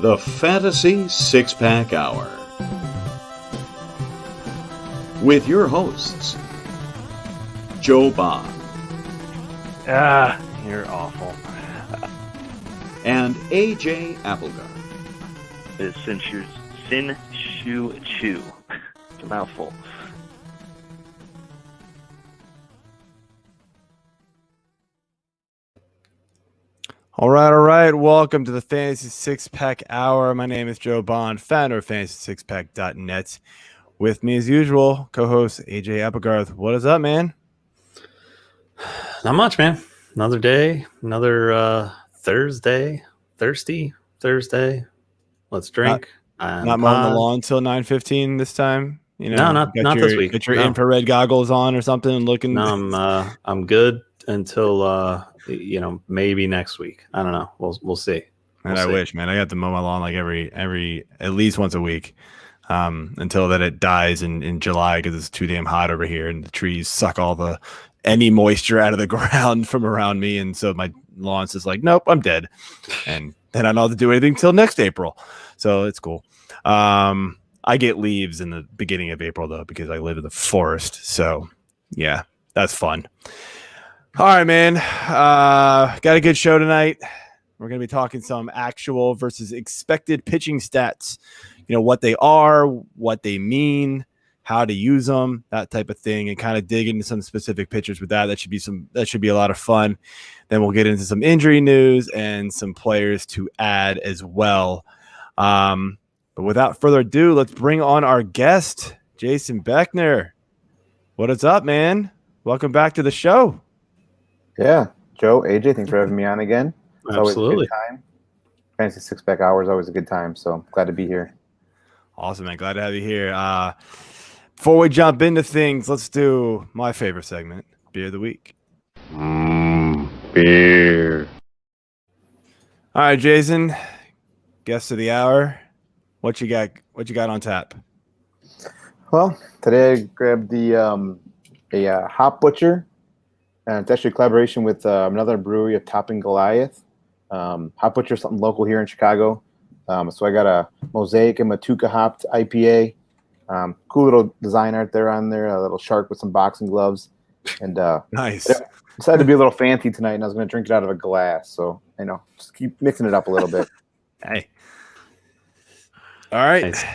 The Fantasy Six-Pack Hour. With your hosts, Joe Bob. You're awful. And AJ Applegarth. It's Sin Shu Chu. It's a mouthful. All right. Welcome to the Fantasy Six-Pack Hour. My name is Joe Bond, founder of FantasySixPack.net. With me, as usual, co-host AJ Applegarth. What is up, man? Not much, man. Another day, another Thursday. Thirsty Thursday. Let's drink. Not mowing the lawn until 9:15 this time. You know, not this week. Get your infrared goggles on or something and looking. No, I'm good until maybe next week. I don't know. We'll see. And I wish, man. I got to mow my lawn like every at least once a week. Until that it dies in July because it's too damn hot over here and the trees suck any moisture out of the ground from around me, and so my lawn's just like, nope, I'm dead, and then I don't have to do anything till next April, so it's cool. I get leaves in the beginning of April though because I live in the forest, so yeah, that's fun. All right, man, got a good show tonight. We're gonna be talking some actual versus expected pitching stats. You know, what they are, what they mean, how to use them, that type of thing, and kind of dig into some specific pitchers with that. That should be a lot of fun. Then we'll get into some injury news and some players to add as well. But without further ado, let's bring on our guest, Jason Beckner. What is up, man? Welcome back to the show. Yeah, Joe, AJ, thanks for having me on again. It's Absolutely. Always a good time. Fantasy Six-Pack Hour is always a good time, so glad to be here. Awesome, man. Glad to have you here. Before we jump into things, let's do my favorite segment, Beer of the Week. Beer. All right, Jason, guest of the hour. What you got on tap? Well, today I grabbed a Hop Butcher, and it's actually a collaboration with another brewery of Topping Goliath. Hop Butcher is something local here in Chicago. So I got a Mosaic and Matuka hopped IPA. Cool little design art there on there. A little shark with some boxing gloves. And Nice. Decided to be a little fancy tonight, and I was going to drink it out of a glass. So, just keep mixing it up a little bit. Hey. All right. Nice.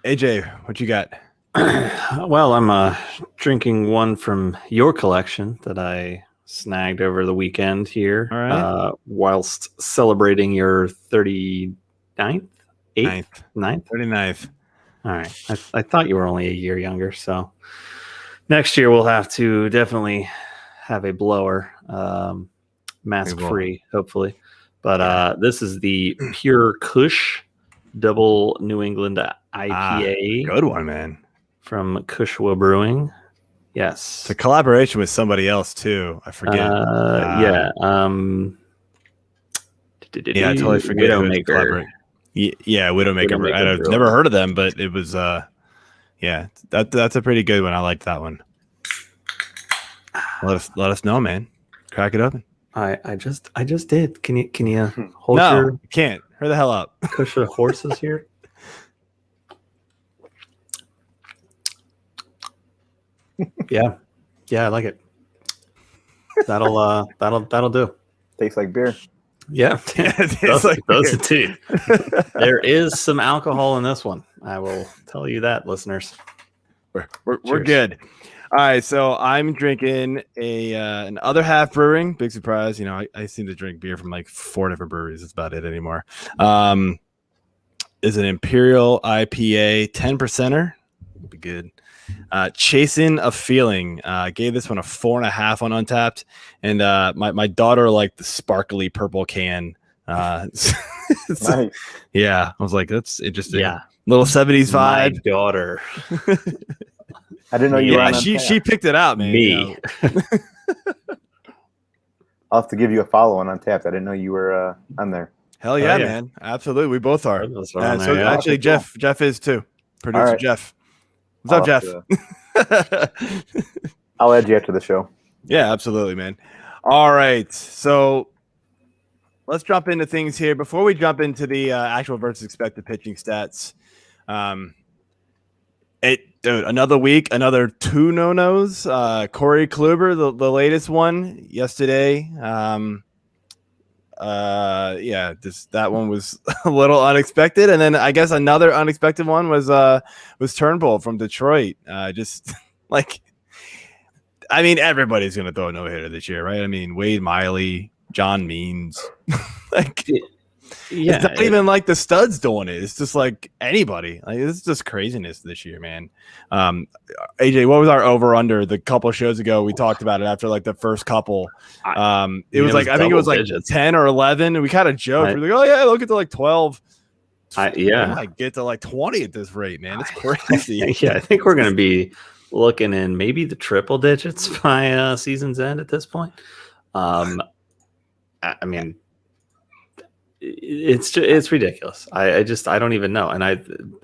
AJ, what you got? Well, I'm drinking one from your collection that I snagged over the weekend here. All right. Whilst celebrating your 39th? 8th? 9th? 39th. All right. I thought you were only a year younger, so next year we'll have to definitely have a blower, mask-free, hopefully. But this is the Pure Kush Double New England IPA. Good one, man. From Kushwa Brewing. Yes. It's a collaboration with somebody else, too. I forget. Yeah. Yeah, I totally forget. Widowmaker. Yeah, Widowmaker. I've never heard of them, but it was that's a pretty good one. I liked that one. Let us know, man. Crack it open. I just did. Can you hold No, your you can't. Hurry the hell up. Kush of horses here? Yeah, I like it. That'll do. Tastes like beer. Yeah, It's like those indeed. There is some alcohol in this one. I will tell you that, listeners. We're good. All right, so I'm drinking an Other Half Brewing. Big surprise. I seem to drink beer from like 4 different breweries. That's about it anymore. Is an Imperial IPA 10%er. Will be good. Chasing a Feeling. Gave this one a 4.5 on Untapped, and my daughter liked the sparkly purple can. Nice. Yeah, I was like, that's interesting. Yeah, little 70s my vibe. daughter. I didn't know you were on she picked it out, man. Me. I'll have to give you a follow on Untapped. I didn't know you were on there. Hell yeah, yeah. man. Absolutely. We both are. Those are on So there, yeah. actually, Jeff is too. Producer All right. Jeff. What's up, Jeff? I'll add you after the show. Yeah, absolutely, man. All right. So let's jump into things here. Before we jump into the actual versus expected pitching stats, dude, another week, another 2 no-nos. Corey Kluber, the latest one yesterday. That one was a little unexpected, and then I guess another unexpected one was Turnbull from Detroit. Just like, I mean, everybody's gonna throw a no-hitter this year, right? I mean, Wade Miley, John Means, like. Yeah, it's not even like the studs doing it. It's just like anybody. Like, it's just craziness this year, man. AJ, what was our over under the couple shows ago? We talked about it after like the first couple. It was like I think it was like digits. 10 or 11, and we kind of joked. We're like, oh yeah, look at like 12. I might get to like 20 at this rate, man. It's crazy. I think we're gonna be looking in maybe the triple digits by season's end at this point. I mean. It's ridiculous. I don't even know. And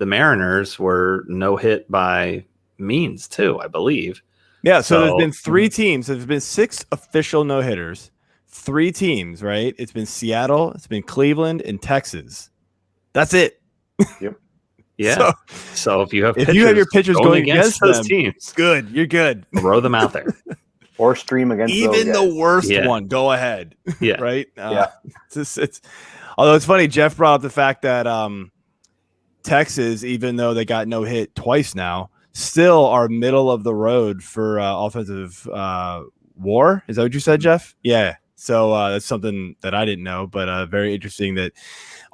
the Mariners were no hit by Means too, I believe. Yeah. So there's been 3 teams. There's been 6 official no hitters. 3 teams, right? It's been Seattle, it's been Cleveland, and Texas. That's it. Yep. Yeah. So if you have your pitchers going against those them, teams, good. You're good. Throw them out there. Or stream against even the worst one. Go ahead. Yeah. Right. Yeah. It's although it's funny, Jeff brought up the fact that Texas, even though they got no hit twice now, still are middle of the road for offensive WAR. Is that what you said, Jeff? Yeah. So that's something that I didn't know, but very interesting that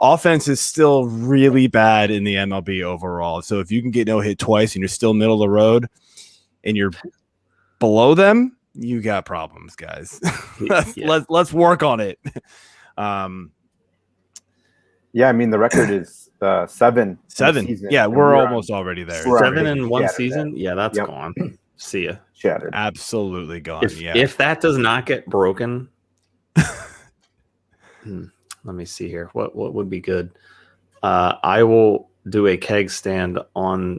offense is still really bad in the MLB overall. So if you can get no hit twice and you're still middle of the road and you're below them, you got problems, guys. Let's work on it. Yeah, I mean the record is 7. 7. Yeah, we're almost already there. 7 in one season. Yeah, that's gone. See ya. Shattered. Absolutely gone. If that does not get broken, let me see here. What would be good? I will do a keg stand on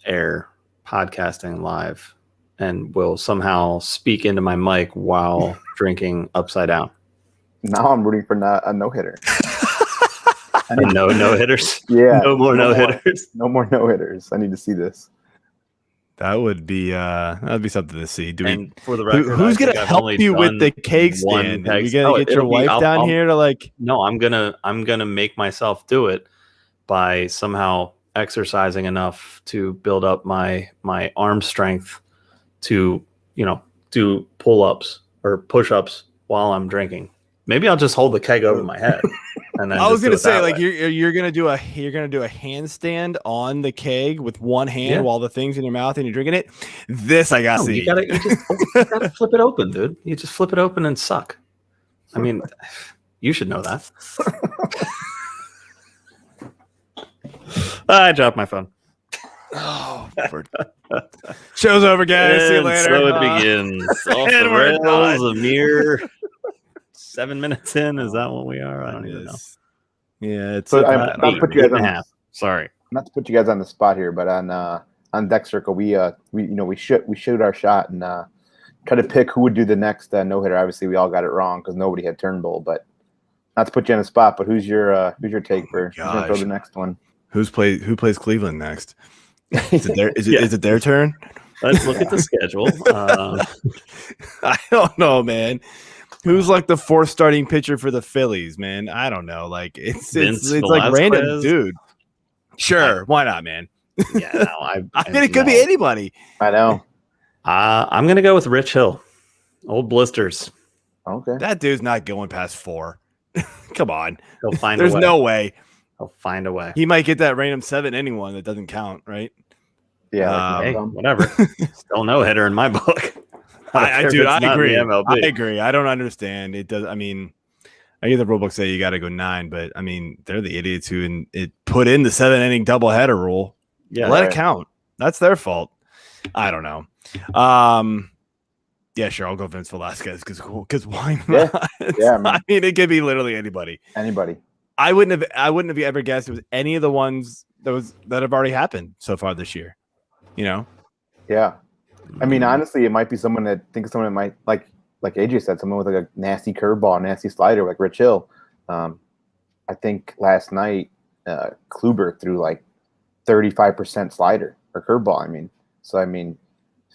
air, podcasting live, and will somehow speak into my mic while drinking upside down. Now I'm rooting for a no hitter. No hitters. Yeah. No more no hitters. No more no hitters. I need to see this. That would be something to see. For the record, who's gonna help you with the cake stand? Are you gonna get your wife down here to like? No, I'm gonna make myself do it by somehow exercising enough to build up my arm strength to do pull-ups or push-ups while I'm drinking. Maybe I'll just hold the keg over my head. And then I was gonna say, like, you're gonna do a handstand on the keg with one hand while the thing's in your mouth and you're drinking it. This I gotta see. You gotta flip it open, dude. You just flip it open and suck. I mean, you should know that. I dropped my phone. Oh, show's over, guys. See you later. So it begins. Off the rails, a mere 7 minutes in. Is that what we are? I don't even know. Yeah, it's not to put you guys on. Sorry, not to put you guys on the spot here, but on Deck Circle, we shoot our shot and try to pick who would do the next no hitter. Obviously, we all got it wrong because nobody had Turnbull. But not to put you on the spot, but who's your take for who's gonna throw the next one? Who plays Cleveland next? Is it their turn? Let's look at the schedule. I don't know, man. Who's like the 4th starting pitcher for the Phillies, man? I don't know. Like it's like random, dude. Sure, why not, man? Yeah, no, I mean it could be anybody. I know. I'm gonna go with Rich Hill, old blisters. Okay, that dude's not going past 4. Come on, he'll find. There's no way. He'll find a way. He might get that random 7 anyone that doesn't count, right? Yeah, hey, whatever. Still no hitter in my book. I agree. I agree. I don't understand. It does. I mean, I get the rule book say you got to go 9, but I mean, they're the idiots who put in the 7-inning doubleheader rule. Yeah, let it count. That's their fault. I don't know. Yeah, sure. I'll go Vince Velasquez because why not? Yeah. I mean, it could be literally anybody. Anybody. I wouldn't have ever guessed it was any of the ones that have already happened so far this year. Yeah. I mean, honestly, it might be someone that might like AJ said, someone with like a nasty curveball, nasty slider, like Rich Hill. I think last night Kluber threw like 35% slider or curveball. I mean,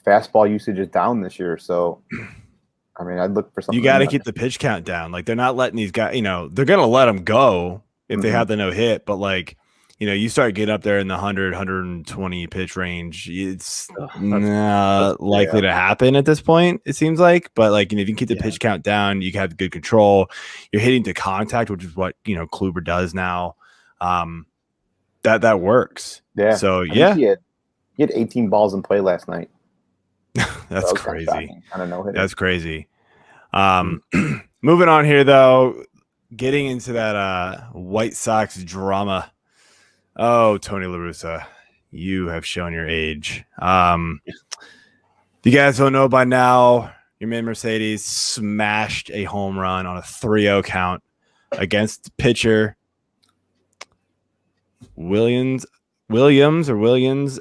fastball usage is down this year. So, I mean, I'd look for something. You got to keep the pitch count down. Like, they're not letting these guys, they're going to let them go if they have the no hit. But, like, you start getting up there in the 100, 120 pitch range, it's likely to happen at this point, it seems like. But, like, if you can keep the pitch count down, you have good control. You're hitting to contact, which is what, Kluber does now. That works. Yeah. So, he had 18 balls in play last night. That's crazy. I don't know. That's crazy. Moving on here, though, getting into that White Sox drama. Oh, Tony La Russa, you have shown your age. You guys don't know by now, your man Mercedes smashed a home run on a 3-0 count against pitcher Williams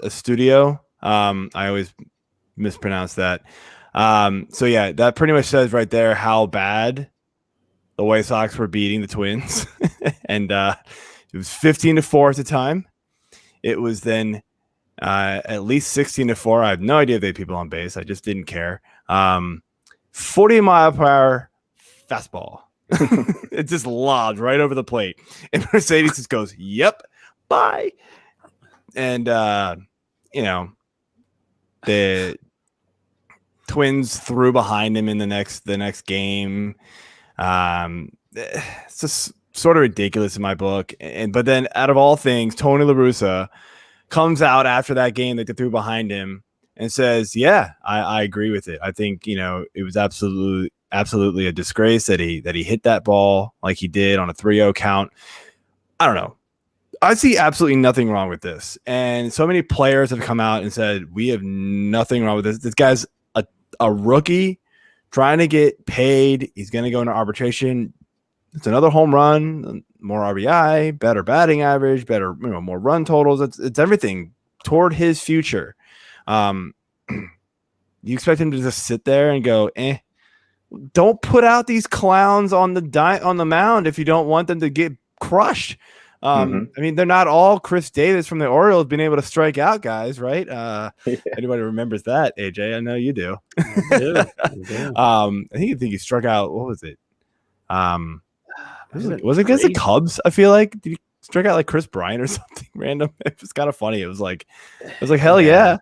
Studio. I always mispronounce that. So yeah, that pretty much says right there how bad the White Sox were beating the Twins. And it was 15-4 at the time. It was then at least 16-4. I have no idea if they had people on base. I just didn't care. 40-mile-per-hour fastball. It just lobbed right over the plate. And Mercedes just goes, yep, bye. And, the Twins threw behind him in the next game. It's just sort of ridiculous in my book. But then out of all things, Tony La Russa comes out after that game that they threw behind him and says, yeah, I agree with it. I think, it was absolutely a disgrace that he hit that ball like he did on a 3-0 count. I don't know. I see absolutely nothing wrong with this. And so many players have come out and said, we have nothing wrong with this. This guy's a rookie trying to get paid. He's going to go into arbitration. It's another home run, more RBI, better batting average, better, more run totals. It's everything toward his future. You expect him to just sit there and go, don't put out these clowns on the mound if you don't want them to get crushed. I mean, they're not all Chris Davis from the Orioles being able to strike out guys, right? Anybody remembers that, AJ? I know you do. I do. I think he struck out. What was it? Was it against the Cubs? I feel like did he strike out like Chris Bryant or something random? It was kind of funny. It was like hell yeah.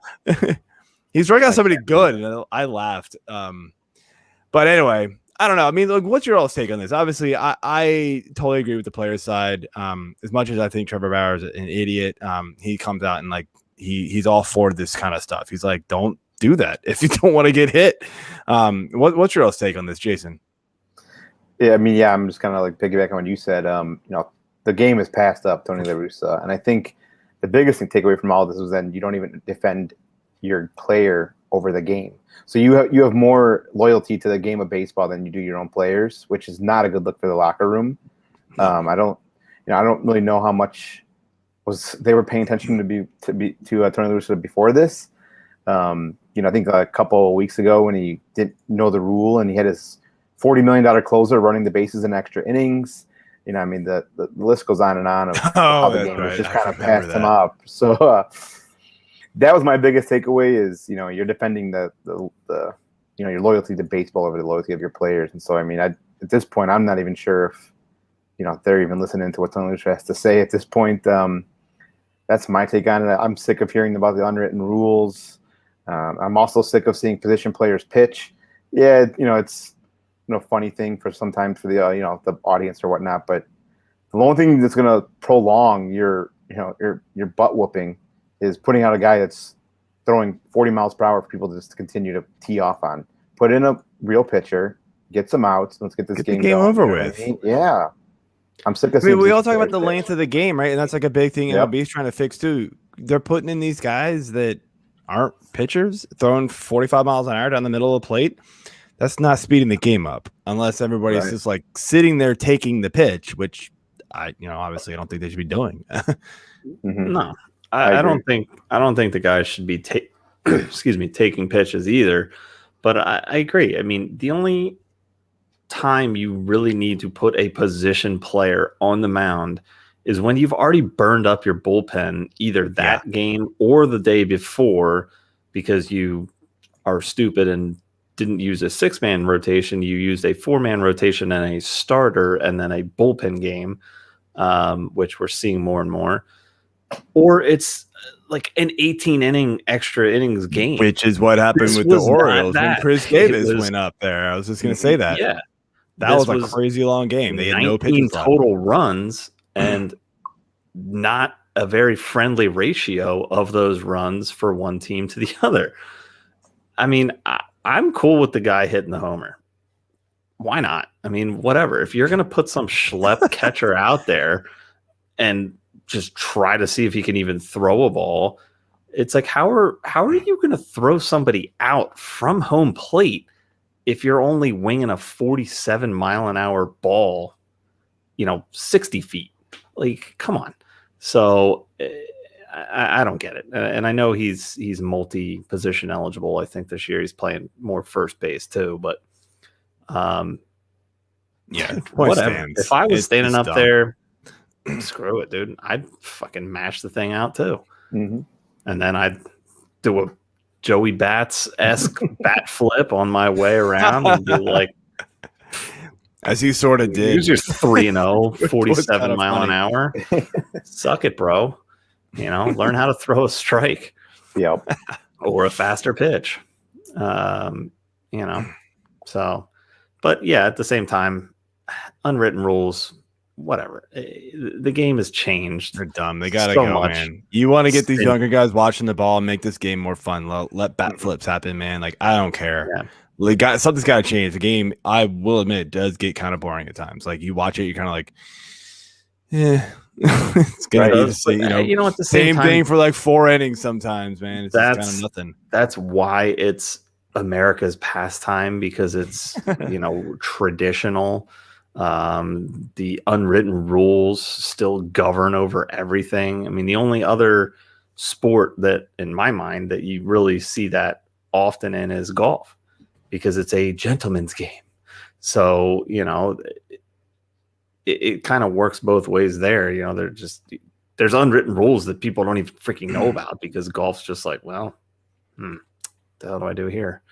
He struck out somebody good, and I laughed. But anyway, I don't know. I mean, look, what's your all's take on this? Obviously, I totally agree with the player's side. As much as I think Trevor Bauer is an idiot, he comes out and like he's all for this kind of stuff. He's like, don't do that if you don't want to get hit. What's your all's take on this, Jason? Yeah, I mean, I'm just kind of like piggybacking on what you said. The game is passed up, Tony La Russa, and I think the biggest thing takeaway from all this was then you don't even defend your player over the game. So you have more loyalty to the game of baseball than you do your own players, which is not a good look for the locker room. I don't really know how much they were paying attention to Tony La Russa before this. I think a couple of weeks ago when he didn't know the rule and he had his $40 million closer running the bases in extra innings. I mean, the list goes on and on of how the game was just kind of passed him up. So that was my biggest takeaway is, you're defending the your loyalty to baseball over the loyalty of your players. And so, I mean, at this point, I'm not even sure if, they're even listening to what Tony La Russa has to say at this point. That's my take on it. I'm sick of hearing about the unwritten rules. I'm also sick of seeing position players pitch. Yeah, it's funny thing for sometimes for the the audience or whatnot, but the only thing that's going to prolong your butt whooping is putting out a guy that's throwing 40 miles per hour for people just to continue to tee off on. Put in a real pitcher, get some outs. Let's get this game over with. I mean? Yeah, I'm sick of. We all talk about the length of the game, right? And that's like a big thing MLB is trying to fix too. They're putting in these guys that aren't pitchers throwing 45 miles an hour down the middle of the plate. That's not speeding the game up unless everybody's just like sitting there taking the pitch, which obviously I don't think they should be doing. No, I don't think the guys should be taking pitches either. But I agree. I mean, the only time you really need to put a position player on the mound is when you've already burned up your bullpen either that game or the day before because you are stupid and didn't use a 6-man rotation. You used a 4-man rotation and a starter and then a bullpen game, which we're seeing more and more. Or it's like an 18-inning extra innings game. Which is what happened with the Orioles when Chris Davis went up there. I was just going to say that. Yeah. That was a crazy long game. They had no pitches left. Total runs and not a very friendly ratio of those runs for one team to the other. I mean, I'm cool with the guy hitting the homer. Why not? I mean, whatever. If you're going to put some schlep catcher out there and just try to see if he can even throw a ball, it's like, how are you going to throw somebody out from home plate if you're only winging a 47-mile-an-hour ball, 60 feet? Like, come on. So I don't get it. And I know he's multi-position eligible. I think this year he's playing more first base too, but whatever. Stands. If I was standing up there, screw it, dude. I'd fucking mash the thing out too. Mm-hmm. And then I'd do a Joey Bats-esque bat flip on my way around and be like, as he sort of did. Use your 3-0, 47 mile an hour. Suck it, bro. Learn how to throw a strike. Yep. Or a faster pitch. So, but yeah, at the same time, unwritten rules, whatever. The game has changed. They're dumb. They gotta go, man. You want to get these younger guys watching the ball and make this game more fun. Let bat flips happen, man. Like, I don't care. Yeah. Something's got to change. The game, I will admit, does get kind of boring at times. Like, you watch it, you're kind of like, it's gonna be the same thing for like 4 innings sometimes, man. It's just kind of nothing. That's why it's America's pastime, because it's traditional. The unwritten rules still govern over everything. I mean, the only other sport that, in my mind, that you really see that often in is golf, because it's a gentleman's game. So, it kind of works both ways there. There's unwritten rules that people don't even freaking know about, because golf's just like, well, what the hell do I do here?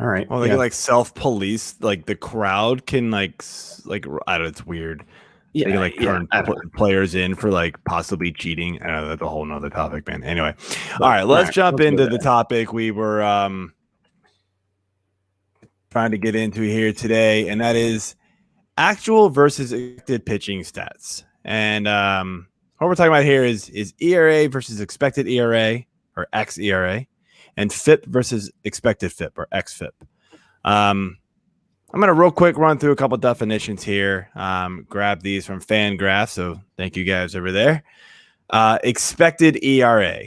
All right. Well, they can self-police. Like, the crowd can I don't know, it's weird. Yeah, they can turn players in for possibly cheating. I know that's a whole nother topic, man. Anyway, all right, let's jump into the topic we were trying to get into here today, and that is actual versus expected pitching stats. And what we're talking about here is ERA versus expected ERA, or xERA, and FIP versus expected FIP, or xFIP. I'm going to real quick run through a couple definitions here. Grab these from Fangraph, so thank you guys over there. Expected ERA.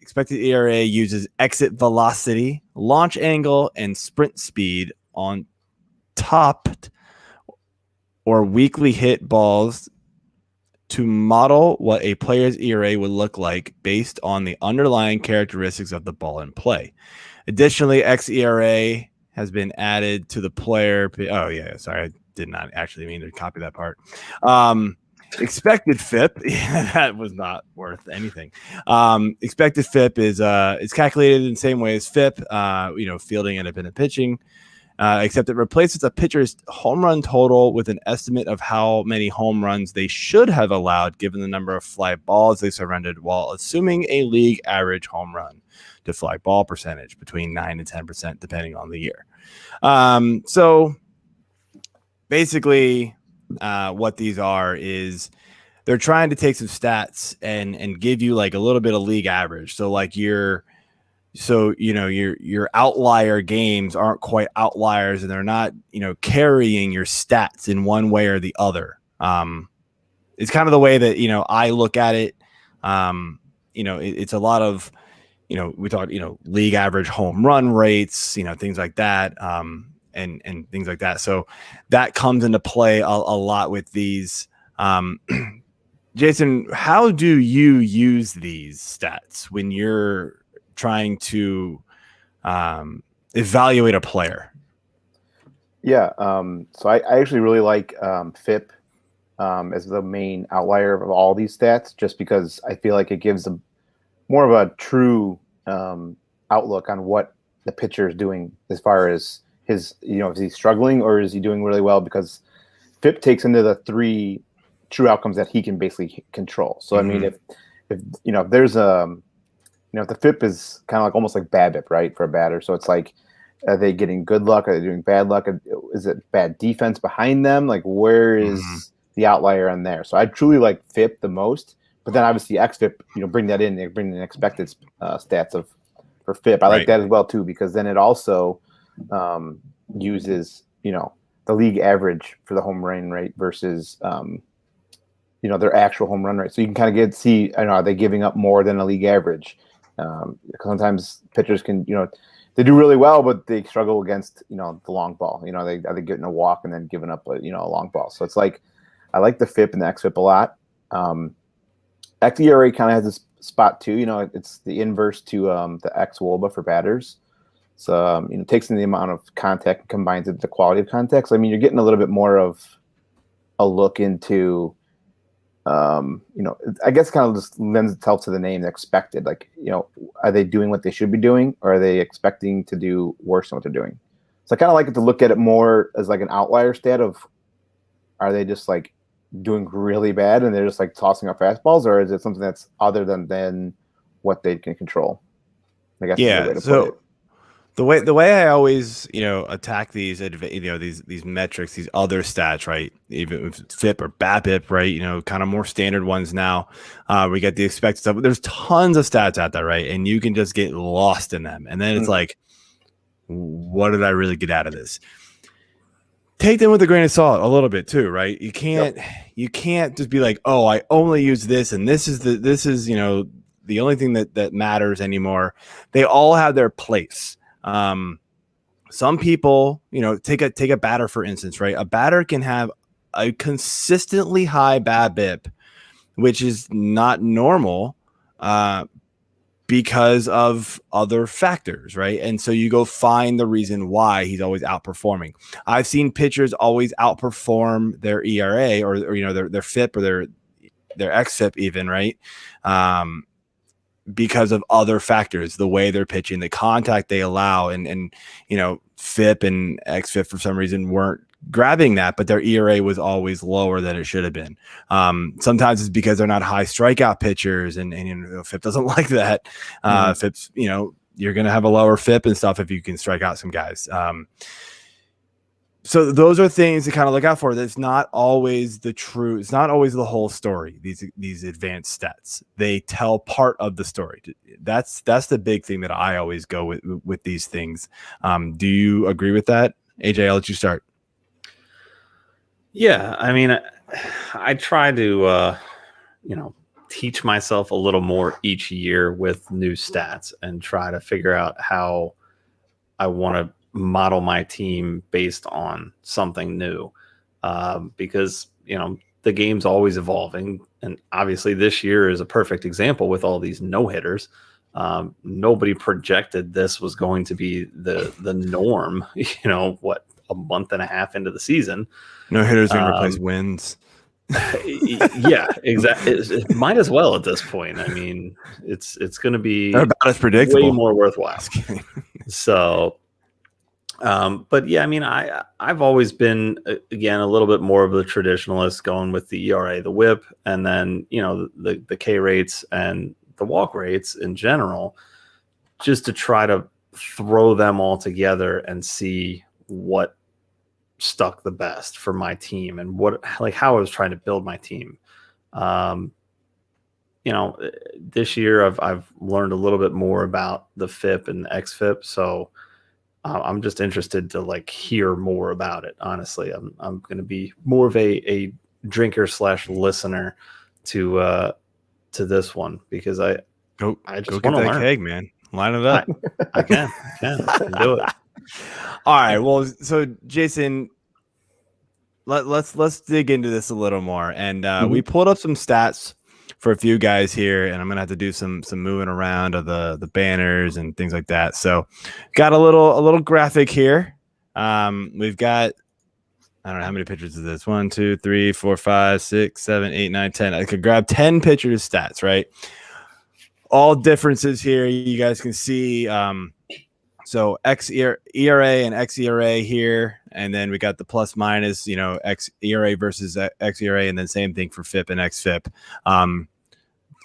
Expected ERA uses exit velocity, launch angle, and sprint speed on topped or weakly hit balls to model what a player's ERA would look like based on the underlying characteristics of the ball in play. Additionally, xERA has been added to the player. Oh, yeah. Sorry. I did not actually mean to copy that part. Expected FIP. That was not worth anything. Expected FIP is calculated in the same way as FIP, fielding independent pitching, except it replaces a pitcher's home run total with an estimate of how many home runs they should have allowed given the number of fly balls they surrendered, while assuming a league average home run to fly ball percentage between 9 and 10%, depending on the year. So basically, what these are is they're trying to take some stats and give you a little bit of league average. So your outlier games aren't quite outliers, and they're not, carrying your stats in one way or the other. It's kind of the way that, I look at it. It's a lot of, we talk, league average home run rates, things like that. And things like that. So that comes into play a lot with these. Jason, how do you use these stats when you're trying to evaluate a player? Yeah. So I actually really like FIP as the main outlier of all these stats, just because I feel like it gives more of a true outlook on what the pitcher is doing as far as his, is he struggling or is he doing really well? Because FIP takes into the 3 true outcomes that he can basically control. So, I mean, if there's if the FIP is kind of like almost like BABIP, right, for a batter. So it's like, are they getting good luck? Are they doing bad luck? Is it bad defense behind them? Like, where is the outlier on there? So I truly like FIP the most, but then obviously xFIP, bring that in, bring in expected stats for FIP. I like that as well too, because then it also uses, the league average for the home run rate versus, their actual home run rate. So you can kind of see, are they giving up more than a league average? Sometimes pitchers can, they do really well, but they struggle against, the long ball. They getting a walk and then giving up a long ball. So it's like, I like the FIP and the xFIP a lot. xERA kind of has this spot too. It's the inverse to the xWOBA for batters. So it takes in the amount of contact and combines it with the quality of contact. So I mean, you're getting a little bit more of a look into. I guess kind of just lends itself to the name, the expected. Like, are they doing what they should be doing, or are they expecting to do worse than what they're doing? So I kind of like it to look at it more as like an outlier stat of, are they just like doing really bad and they're just like tossing up fastballs, or is it something that's other than what they can control? I guess Yeah. is the way to So put it. the way I always attack these these metrics, these other stats, right? Even if it's FIP or BABIP, right? Kind of more standard ones now. We get the expected stuff. But there's tons of stats out there, right? And you can just get lost in them, and then it's like, what did I really get out of this? Take them with a grain of salt a little bit too, right? You can't just be like, oh, I only use this, and this is the only thing that matters anymore. They all have their place. Some people, take a batter, for instance, right? A batter can have a consistently high BABIP, which is not normal, because of other factors, right? And so you go find the reason why he's always outperforming. I've seen pitchers always outperform their ERA or their FIP or their xFIP even, right? Because of other factors, the way they're pitching, the contact they allow, and FIP and xFIP for some reason weren't grabbing that, but their ERA was always lower than it should have been. Sometimes it's because they're not high strikeout pitchers, and FIP doesn't like that. FIP's, you're going to have a lower FIP and stuff if you can strike out some guys. So those are things to kind of look out for. That's not always the true. It's not always the whole story. These advanced stats, they tell part of the story. That's the big thing that I always go with these things. Do you agree with that, AJ? I'll let you start. Yeah, I mean, I try to teach myself a little more each year with new stats and try to figure out how I want to model my team based on something new, because the game's always evolving, and obviously this year is a perfect example with all these no-hitters. Nobody projected this was going to be the norm, a month and a half into the season. No-hitters are going to replace wins. Yeah, exactly. It might as well at this point. I mean, it's going to be about as predictable, way more worthwhile. So but yeah, I mean, I've always been, again, a little bit more of the traditionalist, going with the ERA, the WHIP, and then the K rates and the walk rates in general, just to try to throw them all together and see what stuck the best for my team and how I was trying to build my team. This year I've learned a little bit more about the FIP and the xFIP, so I'm just interested to hear more about it. Honestly, I'm going to be more of a drinker / listener to this one, because I just go get that learn. keg, man. Line it up. I can do it. All right. Well, so Jason, let's dig into this a little more, and we pulled up some stats for a few guys here, and I'm gonna have to do some moving around of the banners and things like that. So got a little graphic here. We've got, I don't know how many pictures is this. 1, 2, 3, 4, 5, 6, 7, 8, 9, 10. I could grab 10 pictures stats, right? All differences here. You guys can see. So xERA and xERA here, and then we got the plus minus, xERA versus xERA, and then same thing for FIP and xFIP.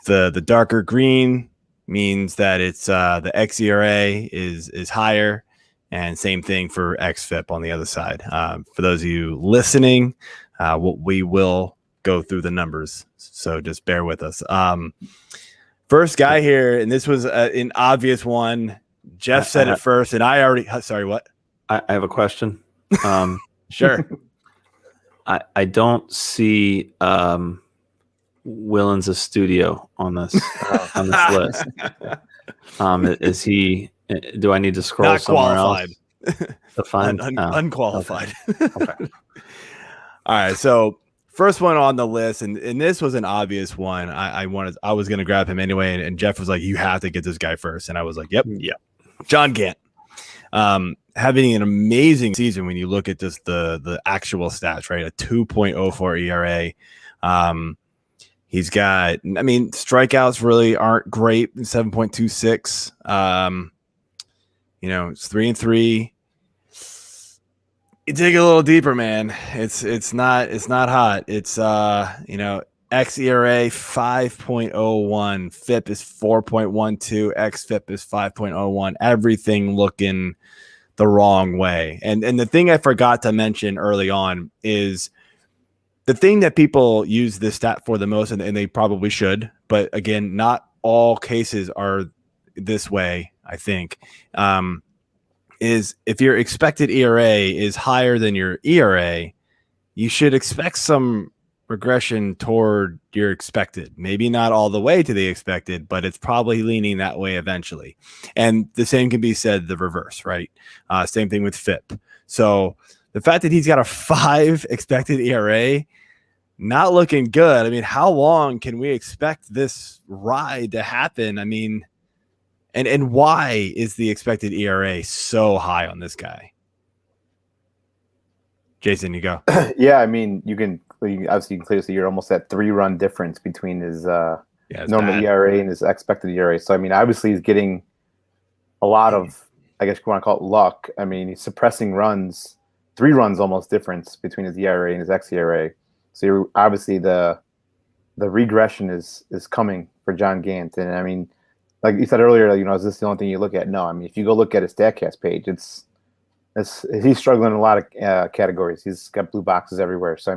The darker green means that it's the xERA is higher, and same thing for xFIP on the other side. For those of you listening, we will go through the numbers, so just bear with us. First guy here, and this was an obvious one. Jeff said it first, and I already. Sorry, what? I have a question. Sure. I don't see Willens' studio on this list. Is he? Do I need to scroll Not somewhere qualified. else to find Unqualified. Okay. All right, so first one on the list, and this was an obvious one. I was going to grab him anyway, and Jeff was like, "You have to get this guy first," and I was like, "Yep." John Gant, having an amazing season when you look at just the actual stats, right? A 2.04 ERA. He's got, strikeouts really aren't great. 7.26. It's 3-3. You dig a little deeper, man. It's not hot. It's xERA 5.01, FIP is 4.12, xFIP is 5.01. Everything looking the wrong way. And the thing I forgot to mention early on is the thing that people use this stat for the most, and they probably should, but again, not all cases are this way, I think, is if your expected ERA is higher than your ERA, you should expect some regression toward your expected. Maybe not all the way to the expected, but it's probably leaning that way eventually. And the same can be said the reverse, right? Same thing with FIP. So the fact that he's got a 5 expected ERA, not looking good. How long can we expect this ride to happen? And why is the expected ERA so high on this guy? Jason, you go. Yeah, you can clearly see you're almost at 3-run difference between his normal bad. ERA and his expected ERA. So obviously he's getting a lot of, I guess you want to call it luck. He's suppressing runs, 3 runs almost difference between his ERA and his xERA. So obviously the regression is coming for John Gant. And like you said earlier, is this the only thing you look at? No, if you go look at his StatCast page, he's struggling in a lot of categories. He's got blue boxes everywhere. So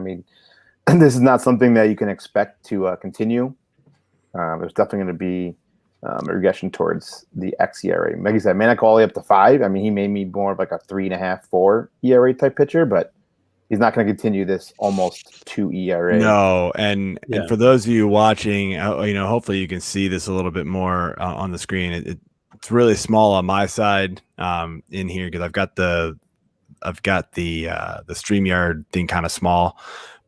this is not something that you can expect to continue. There's definitely going to be a regression towards the xERA. Like you said, may not go all the way up to 5. He may be more of like a 3.5, 4 ERA type pitcher, but he's not going to continue this almost 2 ERA. No, and for those of you watching, hopefully you can see this a little bit more on the screen. It's really small on my side in here because I've got the StreamYard thing kind of small,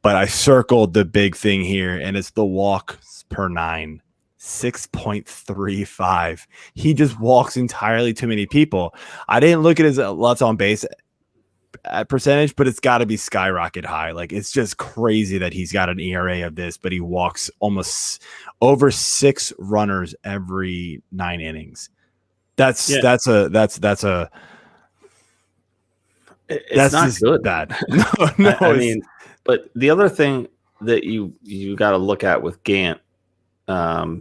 but I circled the big thing here, and it's the walks per 9, 6.35. He just walks entirely too many people. I didn't look at his lots on base at percentage, but it's got to be skyrocket high. Like, it's just crazy that he's got an ERA of this, but he walks almost over 6 runners every 9 innings. That's not good. Bad. No, but the other thing that you got to look at with Gant, at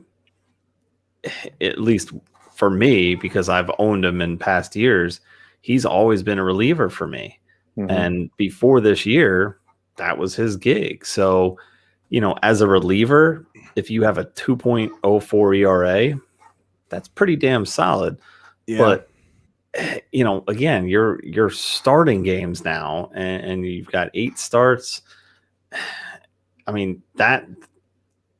least for me, because I've owned him in past years, he's always been a reliever for me. Mm-hmm. And before this year, that was his gig. So, as a reliever, if you have a 2.04 ERA, that's pretty damn solid. Yeah. But, again, you're starting games now and you've got 8 starts. That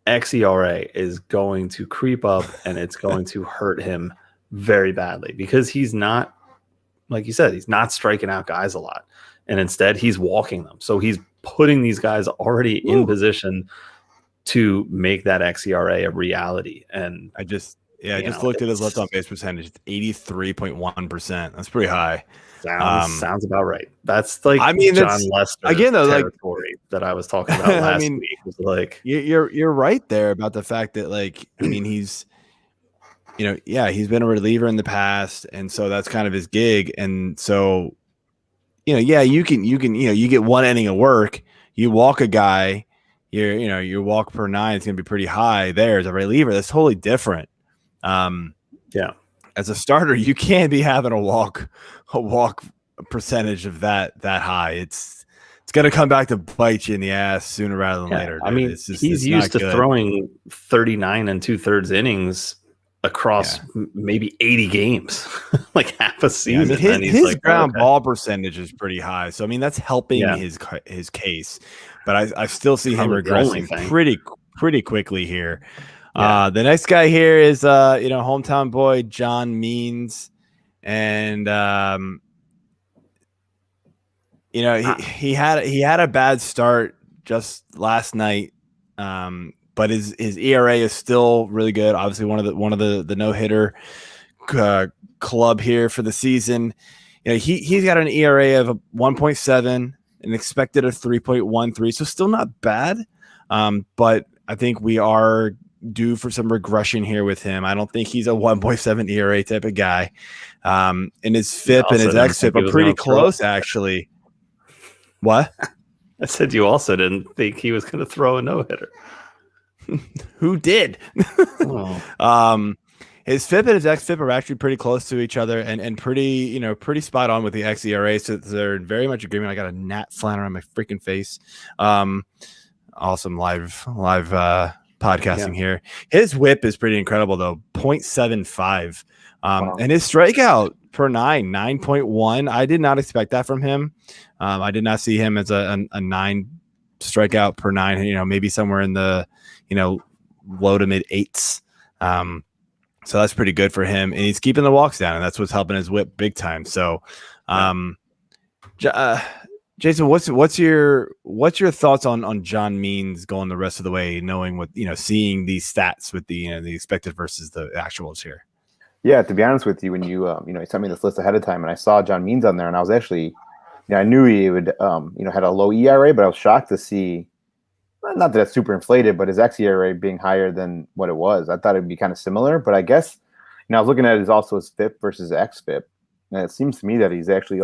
xERA is going to creep up and it's going to hurt him very badly because he's not, like you said, he's not striking out guys a lot. And instead he's walking them. So he's putting these guys already in position to make that xERA a reality. And Yeah, I just looked at his left on base percentage. It's 83.1%. That's pretty high. Sounds about right. That's like John that's Lester again though, territory that I was talking about last week. Was like you're right there about the fact that he's he's been a reliever in the past, and so that's kind of his gig. And so you get one inning of work, you walk a guy, your walk per 9 is going to be pretty high there as a reliever. That's totally different. As a starter, you can't be having a walk percentage of that high. It's going to come back to bite you in the ass sooner rather than later. Dude. I mean, he's used to throwing 39 and 2/3 innings across maybe 80 games, like half a season. I mean, his ground ball percentage is pretty high, so I mean that's helping his case. But I still see him regressing pretty quickly here. The next guy here is hometown boy John Means, and he had a bad start just last night, but his ERA is still really good. Obviously, one of the no-hitter club here for the season. He's got an ERA of 1.7 and expected of 3.13, so still not bad. But I think we are due for some regression here with him. I don't think he's a 1.7 ERA type of guy. And his FIP and his xFIP are pretty close, actually. What? I said you also didn't think he was going to throw a no-hitter. Who did? His FIP and his xFIP are actually pretty close to each other and pretty spot on with the xERA. So they're in very much agreement. I got a gnat flying around my freaking face. Awesome live podcasting here. His whip is pretty incredible though, 0.75. And his strikeout per 9.1. I did not expect that from him. I did not see him as a 9 strikeout per 9, maybe somewhere in the, low to mid 8s. So that's pretty good for him. And he's keeping the walks down, and that's what's helping his whip big time. So, Jason, what's your thoughts on John Means going the rest of the way, knowing what, seeing these stats with the expected versus the actuals here? Yeah, to be honest with you, when you sent me this list ahead of time and I saw John Means on there, and I was actually, I knew he would, had a low ERA, but I was shocked to see, not that it's super inflated, but his xERA being higher than what it was. I thought it'd be kind of similar, but I guess, I was looking at it also his FIP versus xFIP, and it seems to me that he's actually,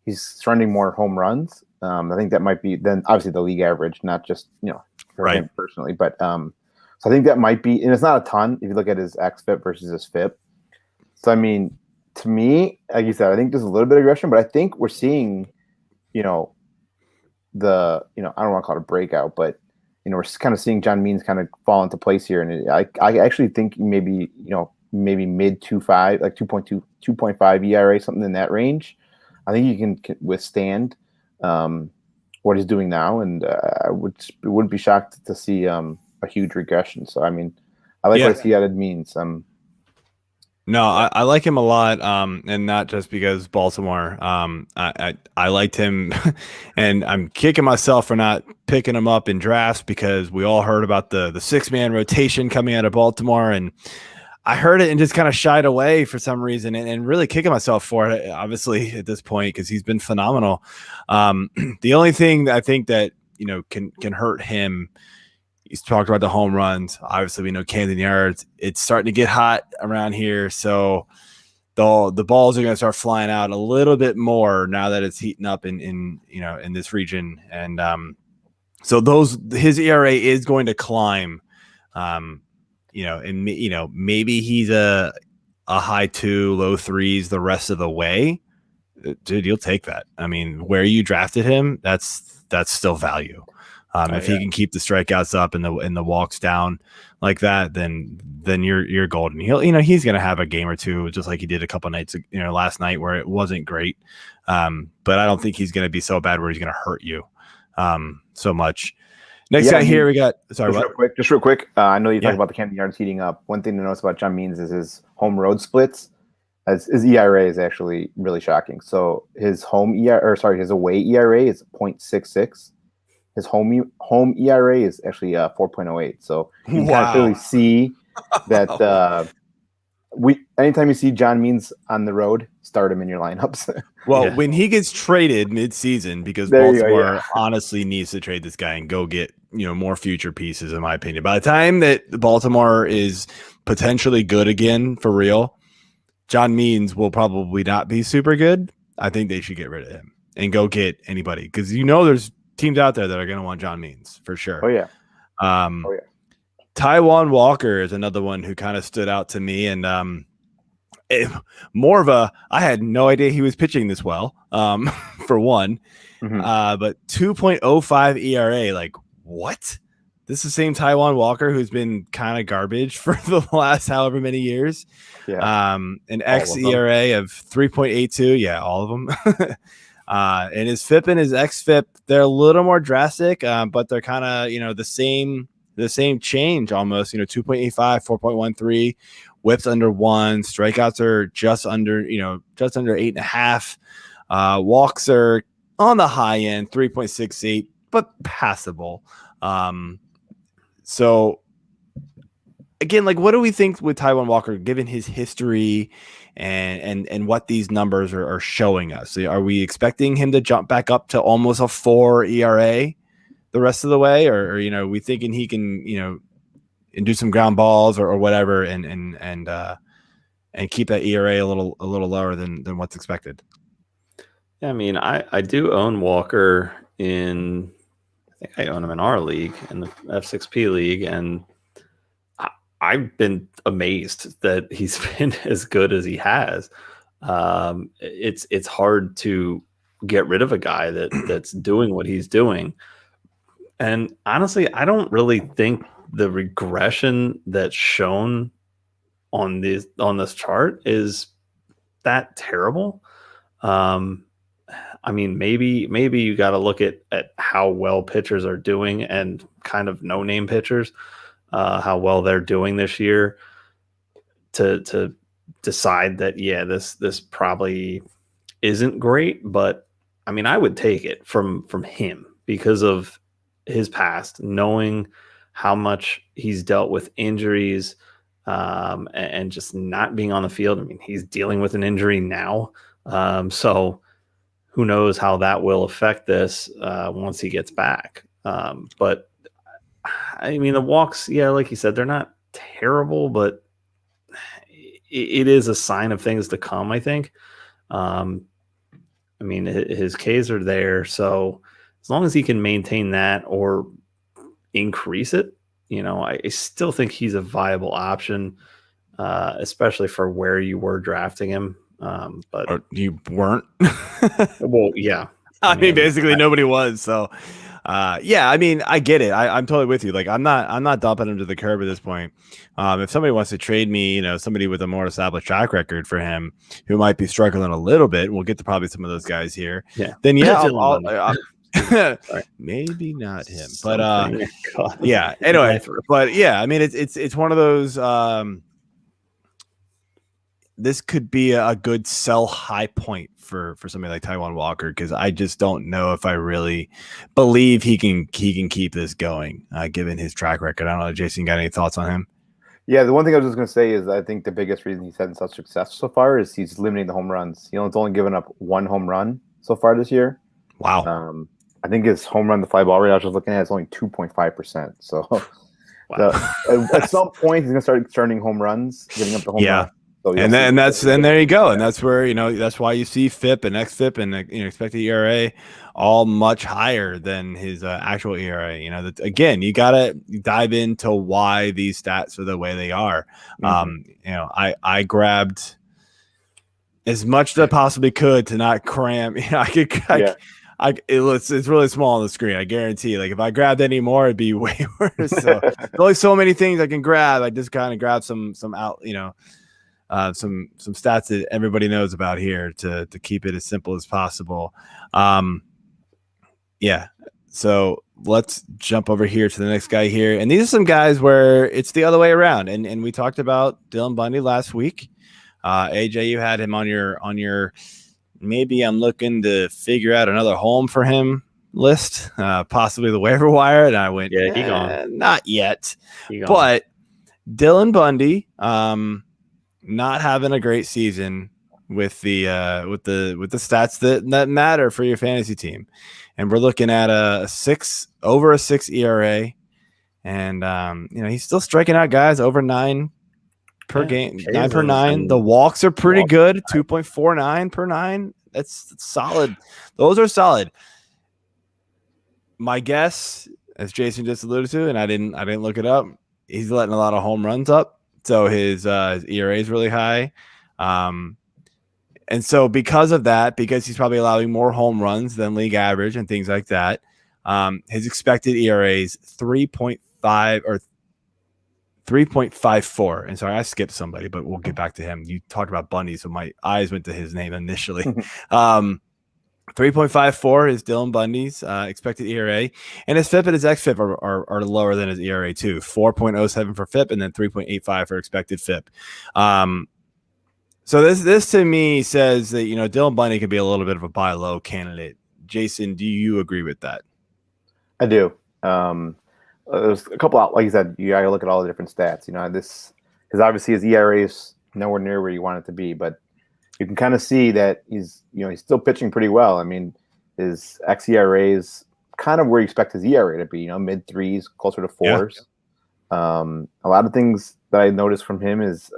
he's surrendering more home runs. I think that might be then obviously the league average, not just for him personally, but so I think that might be, and it's not a ton if you look at his xFIP versus his FIP. So I mean, to me, like you said, I think there's a little bit of aggression, but I think we're seeing, the I don't want to call it a breakout, but we're kind of seeing John Means kind of fall into place here, and I actually think maybe mid 2.5, like 2.5 ERA, something in that range. I think he can withstand what he's doing now, and I wouldn't be shocked to see a huge regression. So I mean, I like what he added Means. No, I like him a lot, and not just because Baltimore. I liked him, and I'm kicking myself for not picking him up in drafts because we all heard about the 6-man rotation coming out of Baltimore, and I heard it and just kind of shied away for some reason, and really kicking myself for it, obviously, at this point, because he's been phenomenal. The only thing that I think that can hurt him. He's talked about the home runs. Obviously, we know Camden Yards. It's starting to get hot around here, so the balls are going to start flying out a little bit more now that it's heating up in this region, and so his ERA is going to climb. And maybe he's a high 2, low 3s the rest of the way. Dude, you'll take that. I mean, where you drafted him, that's still value. If he can keep the strikeouts up and the walks down like that, then you're golden. He's going to have a game or two, just like he did a couple nights, last night where it wasn't great. But I don't think he's going to be so bad where he's going to hurt you so much. Next guy here, we got. Sorry, just real quick. I know you talked about the Camden Yards heating up. One thing to notice about John Means is his home road splits. As his ERA is actually really shocking. So his his away ERA is 0.66. His home ERA is actually 4.08. So you can kind of clearly see that anytime you see John Means on the road, start him in your lineups. Well, when he gets traded mid-season, because Baltimore honestly needs to trade this guy and go get more future pieces, in my opinion. By the time that Baltimore is potentially good again for real, John Means will probably not be super good. I think they should get rid of him and go get anybody, because there's teams out there that are going to want John Means for sure. Oh yeah. Taiwan Walker is another one who kind of stood out to me, and I had no idea he was pitching this well, for one. But 2.05 ERA, like what? This is the same Taiwan Walker who's been kind of garbage for the last however many years. Yeah. An xERA of 3.82. Yeah, all of them. And his FIP and his xFIP, they're a little more drastic, but they're kind of, the same change almost, 2.85, 4.13, whips under 1, strikeouts are just under 8.5. Walks are on the high end, 3.68, but passable. So again, like, what do we think with Taiwan Walker, given his history and what these numbers are showing us? Are we expecting him to jump back up to almost a 4 ERA the rest of the way, or are we thinking he can, and do some ground balls or whatever, and keep that ERA a little lower than what's expected? Yeah, I mean, I do own Walker in. I think I own him in our league, in the F6P league, and I've been amazed that he's been as good as he has. It's hard to get rid of a guy that's doing what he's doing. And honestly, I don't really think the regression that's shown on this chart is that terrible. I mean, maybe you got to look at how well pitchers are doing, and kind of no-name pitchers, how well they're doing this year, to decide that, yeah, this probably isn't great. But I mean, I would take it from him because of his past, knowing how much he's dealt with injuries, and just not being on the field. I mean, he's dealing with an injury now, so who knows how that will affect this once he gets back. But I mean, the walks, yeah, like you said, they're not terrible, but it is a sign of things to come, I think. I mean, his Ks are there, so as long as he can maintain that or increase it, I still think he's a viable option, especially for where you were drafting him. But or you weren't. Well, yeah. I mean, basically nobody was. So, yeah. I mean, I get it. I'm totally with you. Like, I'm not dumping him to the curb at this point. If somebody wants to trade me, somebody with a more established track record for him, who might be struggling a little bit, we'll get to probably some of those guys here. Yeah. Then yeah, I'll maybe not him, but yeah. Anyway, but yeah. I mean, it's one of those. This could be a good sell high point for somebody like Taiwan Walker, because I just don't know if I really believe he can keep this going, given his track record. I don't know, Jason, got any thoughts on him? Yeah, the one thing I was just going to say is I think the biggest reason he's had such success so far is he's limiting the home runs. It's only given up 1 home run so far this year. Wow. I think his home run, the fly ball rate I was just looking at, is only 2.5%. So wow. At some point, he's going to start turning home runs, giving up the home run. So and there you go, and that's where that's why you see FIP and xFIP and expected ERA all much higher than his actual ERA. Again, you gotta dive into why these stats are the way they are. I grabbed as much as I possibly could to not cram. It's really small on the screen. I guarantee. Like, if I grabbed any more, it'd be way worse. So there's only so many things I can grab. I just kind of grab some out. Some stats that everybody knows about here to keep it as simple as possible. Yeah. So let's jump over here to the next guy here. And these are some guys where it's the other way around. And we talked about Dylan Bundy last week. AJ, you had him on your maybe I'm looking to figure out another home for him list, possibly the waiver wire. And I went, he gone. Not yet. But Dylan Bundy, not having a great season with the stats that matter for your fantasy team, and we're looking at over a 6 ERA, and he's still striking out guys over 9 per game, 9 per 9. The walks are pretty good, 2.49 per 9. That's solid. Those are solid. My guess, as Jason just alluded to, and I didn't look it up, he's letting a lot of home runs up, so his ERA is really high. And so because of that, because he's probably allowing more home runs than league average and things like that, his expected ERA is 3.5 or 3.54. And sorry, I skipped somebody, but we'll get back to him. You talked about Bundy, so my eyes went to his name initially. 3.54 is Dylan Bundy's expected ERA, and his FIP and his xFIP are lower than his ERA too. 4.07 for FIP and then 3.85 for expected FIP. So this to me says that Dylan Bundy could be a little bit of a buy low candidate. Jason, do you agree with that? I do. There's a couple out, like you said, you got to look at all the different stats. Because obviously his ERA is nowhere near where you want it to be, but you can kind of see that he's still pitching pretty well. I mean, his xERA is kind of where you expect his ERA to be, mid 3s, closer to 4s. Yeah. A lot of things that I noticed from him is,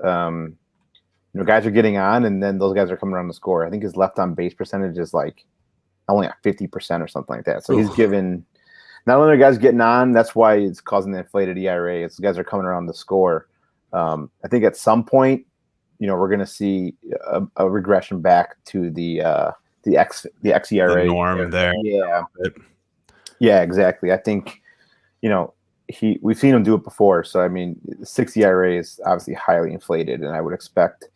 guys are getting on, and then those guys are coming around to score. I think his left on base percentage is like only at 50% or something like that. So he's given. Not only are guys getting on, that's why it's causing the inflated ERA. It's guys are coming around to score. I think at some point, we're going to see a regression back to the xERA the norm there. Yeah, exactly. I think we've seen him do it before. So I mean, 6 ERA is obviously highly inflated, and I would expect.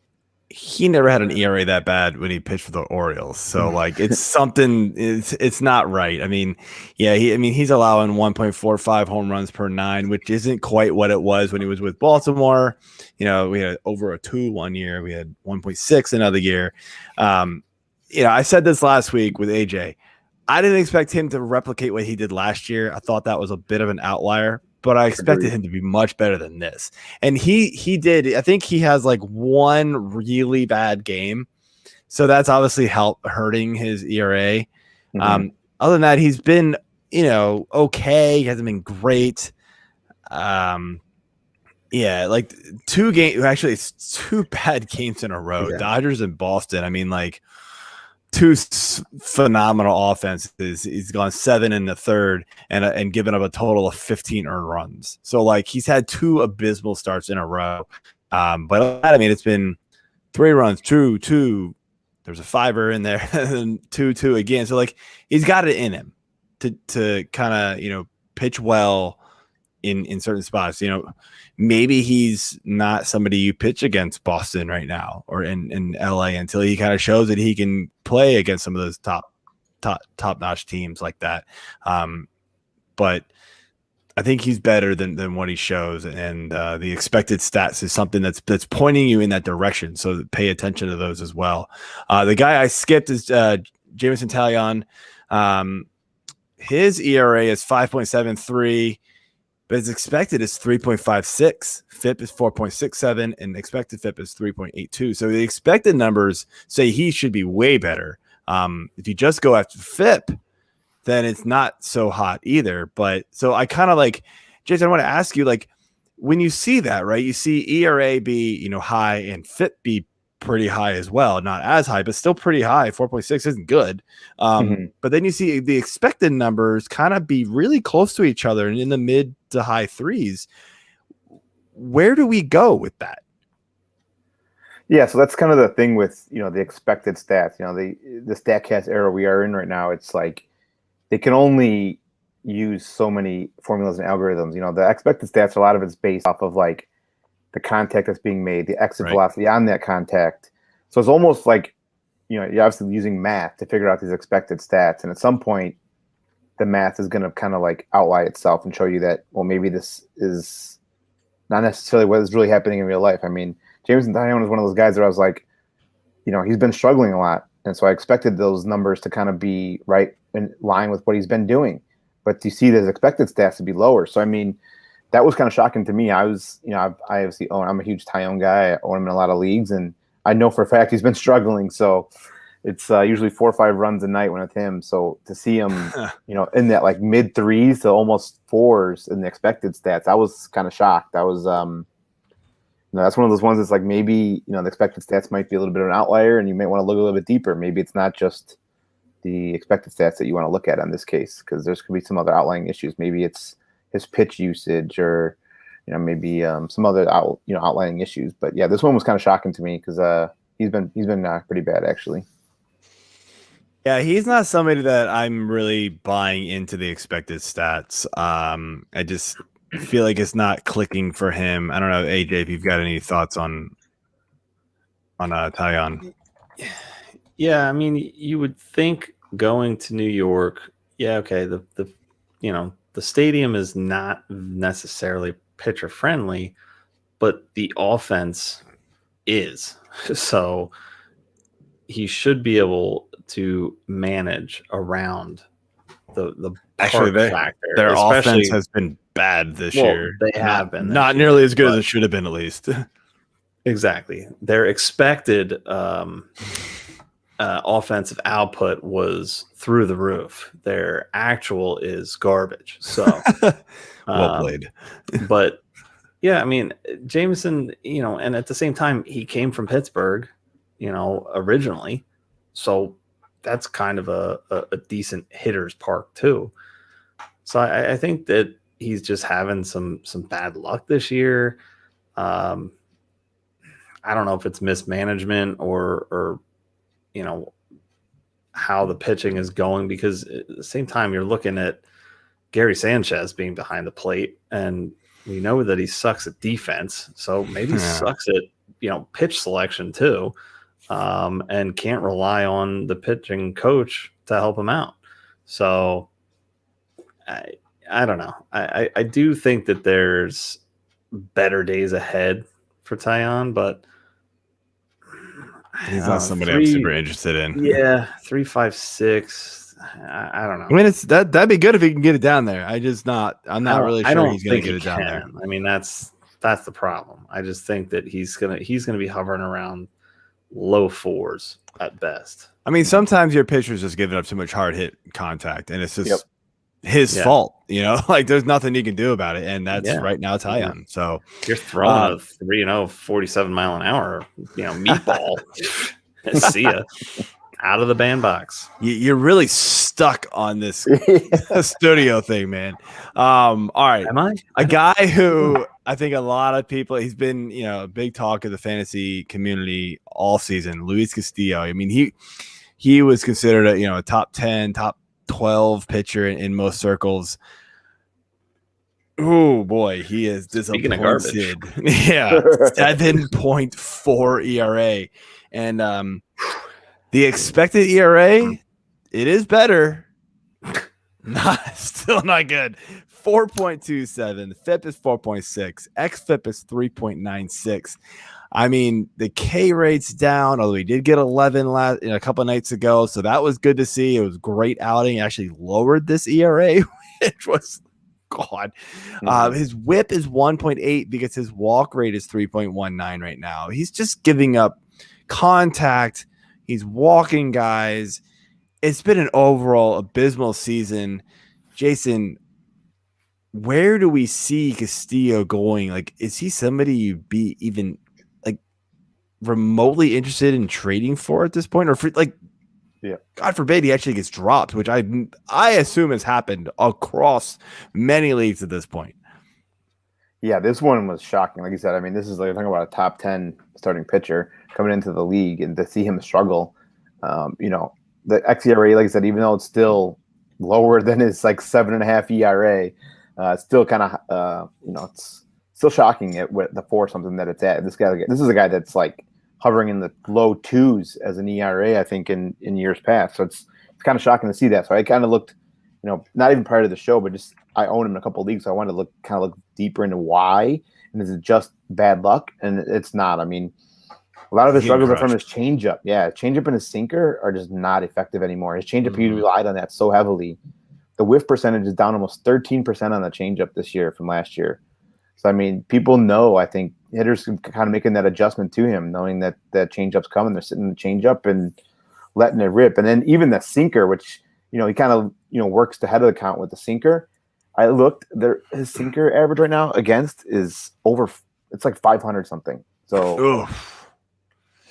He never had an ERA that bad when he pitched for the Orioles. So it's something, it's not right. I mean, he's allowing 1.45 home runs per 9, which isn't quite what it was when he was with Baltimore. We had over a 2 one year. We had 1.6 another year. I said this last week with AJ. I didn't expect him to replicate what he did last year. I thought that was a bit of an outlier, but I expected him to be much better than this. And he did. I think he has like one really bad game. So that's obviously hurting his ERA. Other than that, he's been, okay. He hasn't been great. Like 2 games. Actually, it's 2 bad games in a row. Yeah. Dodgers and Boston. I mean, like 2 phenomenal offenses. He's gone 7 in the 3rd and given up a total of 15 earned runs. So like he's had 2 abysmal starts in a row. But I mean, it's been 3 runs, 2. There's a 5er in there, and 2 again. So like he's got it in him to kind of pitch well in certain spots. Maybe he's not somebody you pitch against Boston right now or in LA until he kind of shows that he can play against some of those top-notch teams like that. But I think he's better than what he shows, and the expected stats is something that's pointing you in that direction. So pay attention to those as well. The guy I skipped is Jamison Talion. His ERA is 5.73. But his expected is 3.56. FIP is 4.67, and expected FIP is 3.82. So the expected numbers say he should be way better. If you just go after FIP, then it's not so hot either. But so I kind of like, Jason, I want to ask you, like, when you see that, right? You see ERA be, high and FIP be pretty high as well. Not as high, but still pretty high. 4.6 isn't good. But then you see the expected numbers kind of be really close to each other and in the mid to high 3s. Where do we go with that? Yeah, so that's kind of the thing with, the expected stats. The StatCast era we are in right now, it's like they can only use so many formulas and algorithms. The expected stats, a lot of it's based off of like the contact that's being made, the exit velocity on that contact. So it's almost like, you're obviously using math to figure out these expected stats. And at some point, the math is going to kind of like outlie itself and show you that, well, maybe this is not necessarily what is really happening in real life. I mean, Jamison Talion is one of those guys that I was like, he's been struggling a lot. And so I expected those numbers to kind of be right in line with what he's been doing. But you see his expected stats to be lower. So, I mean, that was kind of shocking to me. I was, I obviously I'm a huge Talion guy. I own him in a lot of leagues, and I know for a fact he's been struggling. So it's usually 4 or 5 runs a night when it's him. So to see him, in that like mid 3s to almost 4s in the expected stats, I was kind of shocked. I was, that's one of those ones that's like maybe the expected stats might be a little bit of an outlier, and you might want to look a little bit deeper. Maybe it's not just the expected stats that you want to look at in this case, because there's could be some other outlying issues. Maybe it's his pitch usage, or maybe some other outlying issues. But yeah, this one was kind of shocking to me because he's been pretty bad actually. Yeah, he's not somebody that I'm really buying into the expected stats. I just feel like it's not clicking for him. I don't know, AJ, if you've got any thoughts on Talion. Yeah, I mean, you would think going to New York, okay, the stadium is not necessarily pitcher friendly, but the offense is. So he should be able to manage around the actually factor. Their offense has been bad this year. They have been not nearly as good as it should have been, at least. Exactly. Their expected offensive output was through the roof. Their actual is garbage. So well played. But yeah, I mean, Jamison, and at the same time, he came from Pittsburgh, originally. So that's kind of a decent hitter's park too. So I think that he's just having some bad luck this year. I don't know if it's mismanagement or how the pitching is going, because at the same time you're looking at Gary Sanchez being behind the plate, and we know that he sucks at defense. So maybe he sucks at, pitch selection too. And can't rely on the pitching coach to help him out. So I don't know. I do think that there's better days ahead for Talion, but he's not somebody I'm super interested in. Yeah, 3.56. I don't know. I mean, that'd be good if he can get it down there. I'm not really sure he's going to get it down there. I mean, that's the problem. I just think that he's gonna be hovering around low 4s at best. I mean, sometimes your pitcher's just giving up too much hard hit contact, and it's just his fault. Like there's nothing you can do about it, and that's right now Talion. So you're throwing a 47 mile an hour, meatball. See ya. Out of the bandbox. You're really stuck on this studio thing, man. All right. Am I? A guy who I think a lot of people, he's been, a big talk of the fantasy community all season, Louise Castillo. I mean, he was considered a top 10, top 12 pitcher in most circles. Oh boy, he is disappointed. Speaking of garbage. Yeah, 7.4 ERA. And the expected ERA, it is better. Still not good. 4.27. The FIP is 4.6. xFIP is 3.96. I mean, the K rate's down, although he did get 11 a couple of nights ago, so that was good to see. It was a great outing. He actually lowered this ERA, which was God. His WHIP is 1.8 because his walk rate is 3.19 right now. He's just giving up contact. He's walking guys. It's been an overall abysmal season. Jason, where do we see Castillo going? Like, is he somebody you'd be even like remotely interested in trading for at this point? Or God forbid he actually gets dropped, which I assume has happened across many leagues at this point. Yeah, this one was shocking. Like you said, I mean, this is like talking about a top 10 starting pitcher coming into the league, and to see him struggle, the xERA, like I said, even though it's still lower than his like 7.5 ERA, it's still kind of, it's still shocking at what the 4 something that it's at. This is a guy that's like hovering in the low 2s as an ERA, I think in years past. So it's kind of shocking to see that. So I kind of looked, not even prior to the show, but just I own him in a couple of leagues. So I wanted to look deeper into why, and is it just bad luck? And it's not. I mean, a lot of his struggles are from his changeup. Yeah, changeup and his sinker are just not effective anymore. His changeup, he relied on that so heavily. The whiff percentage is down almost 13% on the changeup this year from last year. So I mean, people know. I think hitters kind of making that adjustment to him, knowing that changeup's coming. They're sitting the changeup and letting it rip, and then even the sinker, which he kind of works the head of the count with the sinker. I looked there; his sinker average right now against is over. It's like 500 something. So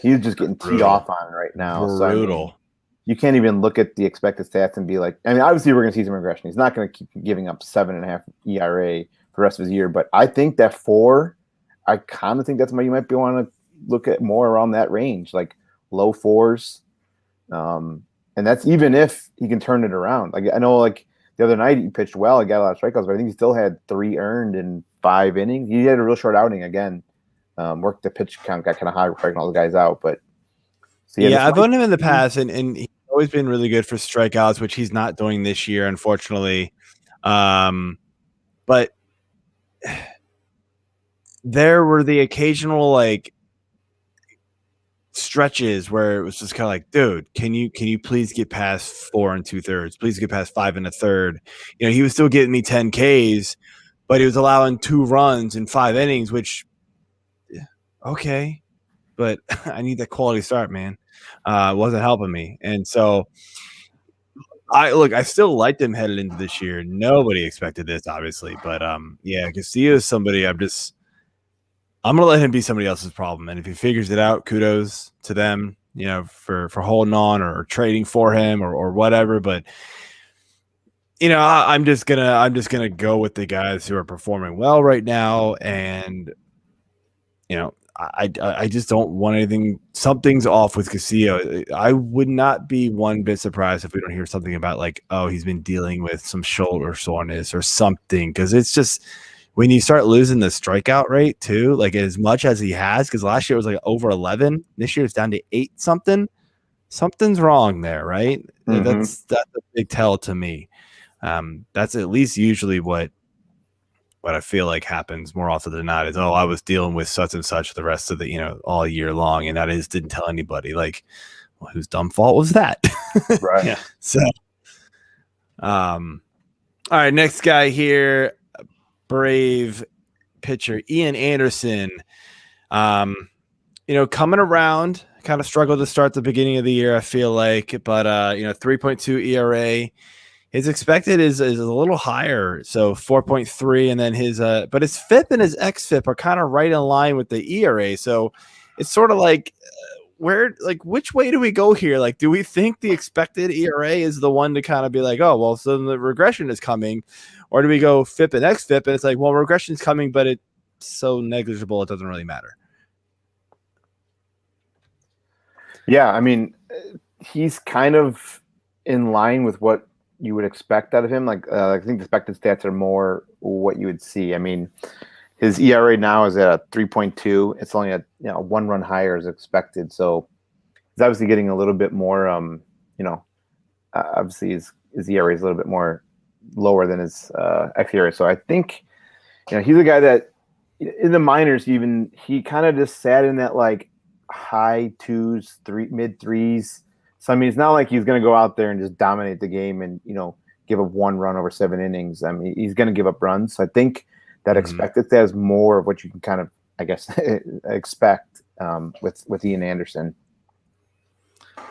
he's just getting teed off on right now. Brutal. So, I mean, you can't even look at the expected stats and be like, I mean, obviously we're going to see some regression. He's not going to keep giving up 7.5 ERA for the rest of his year, but I think that 4, I kind of think that's why you might want to look at more around that range, like low 4s. And that's even if he can turn it around. Like I know, like the other night he pitched well, he got a lot of strikeouts, but I think he still had 3 earned in 5 innings. He had a real short outing again. Worked the pitch count, got kind of high, striking all the guys out. But so I've owned him in the past, and he's always been really good for strikeouts, which he's not doing this year, unfortunately. But there were the occasional like stretches where it was just kind of like, dude, can you please get past 4 2/3? Please get past 5 1/3. He was still getting me 10 Ks, but he was allowing 2 runs in 5 innings, which okay, but I need that quality start, man. Wasn't helping me, and so I still liked him headed into this year. Nobody expected this, obviously, but Castillo is somebody I'm gonna let him be somebody else's problem, and if he figures it out, kudos to them, for holding on or trading for him or whatever. But I'm just gonna go with the guys who are performing well right now, and I just don't want anything. Something's off with Castillo. I would not be one bit surprised if we don't hear something about like, oh, he's been dealing with some shoulder soreness or something, because it's just when you start losing the strikeout rate too, like as much as he has, because last year it was like over 11, this year it's down to 8 something. Something's wrong there, right? Mm-hmm. That's a big tell to me. That's at least usually what I feel like happens more often than not is, I was dealing with such and such the rest of the, all year long. And I just didn't tell anybody, like, well, whose dumb fault was that? Right. Yeah. So, all right, next guy here, Brave pitcher, Ian Anderson, coming around, kind of struggled to start the beginning of the year, I feel like, but 3.2 ERA. His expected is a little higher, so 4.3, and then his but his FIP and his xFIP are kind of right in line with the ERA. So it's sort of like which way do we go here? Like, do we think the expected ERA is the one to kind of be like, oh, well, so the regression is coming, or do we go FIP and xFIP and it's like, well, regression is coming, but it's so negligible it doesn't really matter. Yeah, I mean, he's kind of in line with what you would expect out of him. Like, I think the expected stats are more what you would see. I mean, his ERA now is at a 3.2. It's only a 1 run higher as expected. So he's obviously getting a little bit more. Obviously his ERA is a little bit more lower than his xERA. So I think he's a guy that in the minors he kind of just sat in that like high 2s, mid 3s. So, I mean, it's not like he's going to go out there and just dominate the game and, give up 1 run over 7 innings. I mean, he's going to give up runs. So I think that expected that is more of what you can kind of, I guess, expect with Ian Anderson.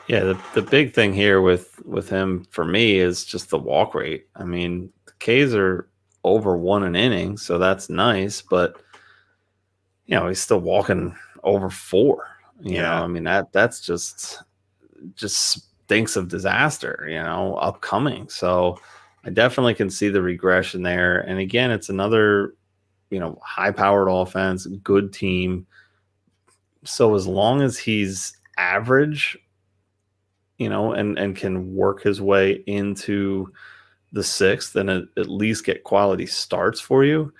Yeah, the big thing here with him for me is just the walk rate. I mean, the Ks are over 1 an inning, so that's nice, but he's still walking over 4. You know, I mean that's just stinks of disaster, upcoming. So I definitely can see the regression there. And again, it's another, high-powered offense, good team. So as long as he's average, and can work his way into the 6th and at least get quality starts for you,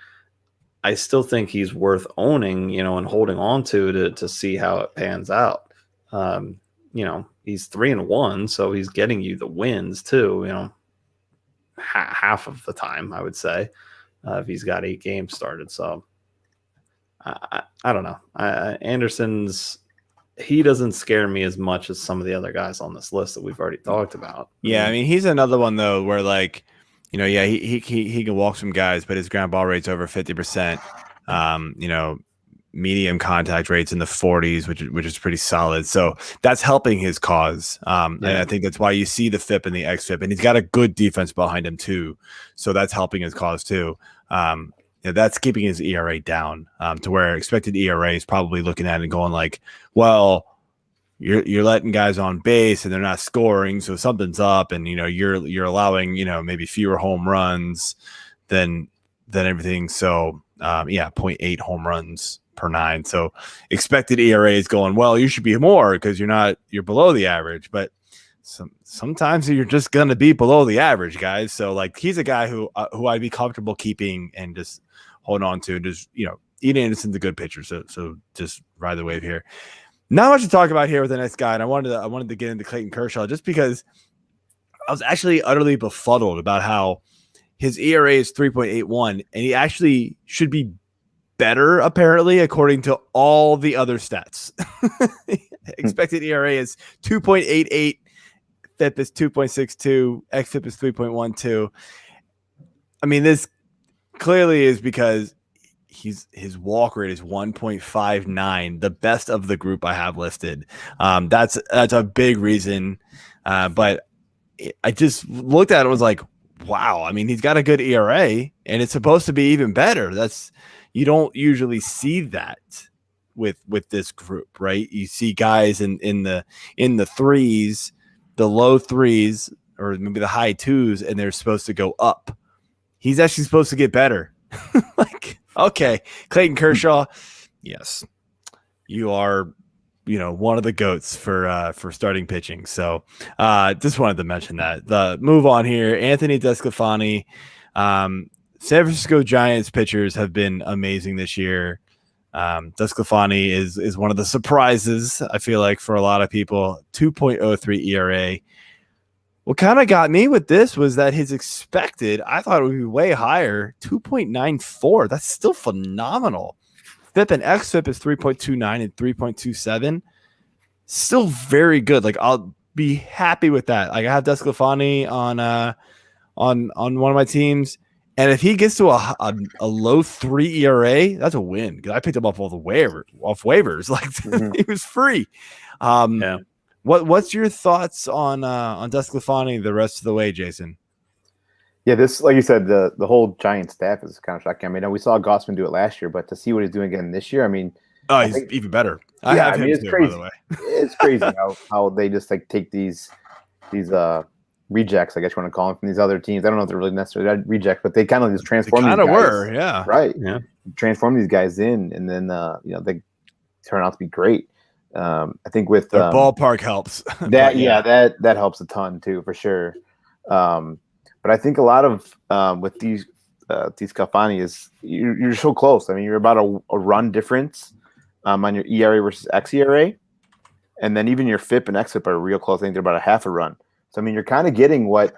I still think he's worth owning, and holding on to see how it pans out. He's 3-1, so he's getting you the wins too, half of the time, I would say, if he's got 8 games started. So I don't know. Anderson's, he doesn't scare me as much as some of the other guys on this list that we've already talked about. Yeah, I mean, he's another one though where like, he can walk some guys, but his ground ball rate's over 50%. You know, medium contact rates in the 40s, which is pretty solid. So that's helping his cause. And I think that's why you see the FIP and the xFIP, and he's got a good defense behind him too. So that's helping his cause too. That's keeping his ERA down to where expected ERA is probably looking at it and going like, well, you're letting guys on base and they're not scoring, so something's up, and you're allowing maybe fewer home runs than everything. So 0.8 home runs per 9. So expected ERA is going, well, you should be more because you're below the average, but sometimes you're just going to be below the average, guys. So like he's a guy who I'd be comfortable keeping and just hold on to, and just Ian Anderson's a good pitcher, so just ride the wave here. Not much to talk about here with the next guy, and I wanted to get into Clayton Kershaw just because I was actually utterly befuddled about how his ERA is 3.81, and he actually should be better, apparently, according to all the other stats. Expected ERA is 2.88, FIP is 2.62, xFIP is 3.12. I mean, this clearly is because his walk rate is 1.59, the best of the group I have listed. That's a big reason. But I just looked at it and was like, wow. I mean, he's got a good ERA, and it's supposed to be even better. You don't usually see that with this group, right? You see guys in the threes, the low threes, or maybe the high twos, and they're supposed to go up. He's actually supposed to get better. Like, okay, Clayton Kershaw, yes, you are, one of the GOATs for starting pitching. So just wanted to mention that. The move on here, Anthony Descafoni. San Francisco Giants pitchers have been amazing this year. Descafoni is one of the surprises, I feel like, for a lot of people. 2.03 ERA. What kind of got me with this was that his expected, I thought it would be way higher, 2.94. That's still phenomenal. FIP and xFIP is 3.29 and 3.27. Still very good. Like, I'll be happy with that. Like, I have Descafoni on one of my teams, and if he gets to a low 3 ERA, that's a win, because I picked him up off waivers. Like, he was free. What's your thoughts on Descafoni the rest of the way, Jason? Yeah, this, like you said, the whole Giant staff is kind of shocking. I mean, we saw Gossman do it last year, but to see what he's doing again this year, I mean, he's even better. It's crazy. By the way. It's crazy how they just like take these rejects, I guess you want to call them, from these other teams. I don't know if they're really necessarily rejects, but they kind of just transform. They kind of were, yeah, right, yeah. Transform these guys in, and then they turn out to be great. I think with their ballpark helps. that helps a ton too, for sure. But I think a lot of with these Descafoni is you're so close. I mean, you're about a run difference on your ERA versus xERA, and then even your FIP and xFIP are real close. I think they're about a half a run. So I mean, you're kind of getting what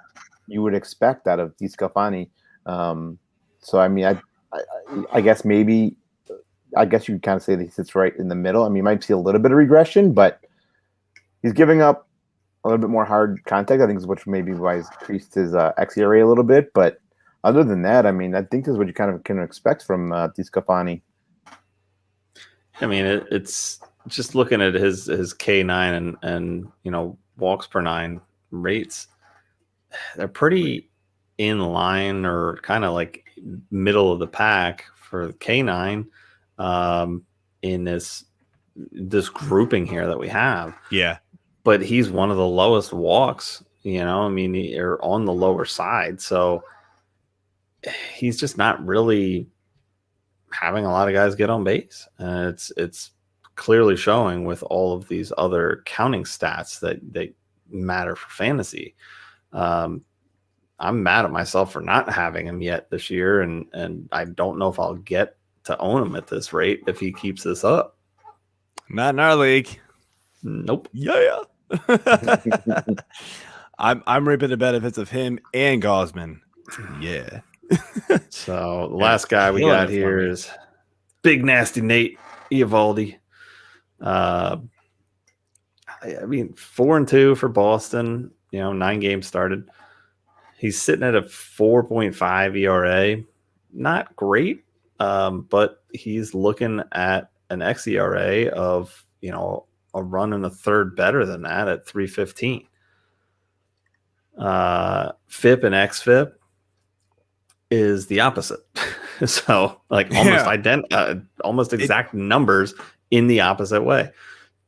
you would expect out of Descafoni. So I mean, I guess maybe. I guess you could kind of say that he sits right in the middle. I mean, you might see a little bit of regression, but he's giving up a little bit more hard contact, I think, is which maybe why he's increased his xERA a little bit. But other than that, I mean, I think this is what you kind of can expect from Descafoni. I mean, it's just looking at his K9 and walks per 9 rates. They're pretty in line or kind of like middle of the pack for the K9. In this grouping here that we have. Yeah. But he's one of the lowest walks, I mean, they're on the lower side. So he's just not really having a lot of guys get on base. And it's clearly showing with all of these other counting stats that matter for fantasy. I'm mad at myself for not having him yet this year. And I don't know if I'll get to own him at this rate if he keeps this up. Not in our league. Nope. Yeah. I'm reaping the benefits of him and Gossman. Yeah. So the last guy we got here is Big Nasty Nate Iavaldi. I mean, 4-2 for Boston. 9 games started. He's sitting at a 4.5 ERA. Not great. but he's looking at an xERA of, a run and a third better than that at 3.15. FIP and xFIP is the opposite. So almost exact numbers in the opposite way.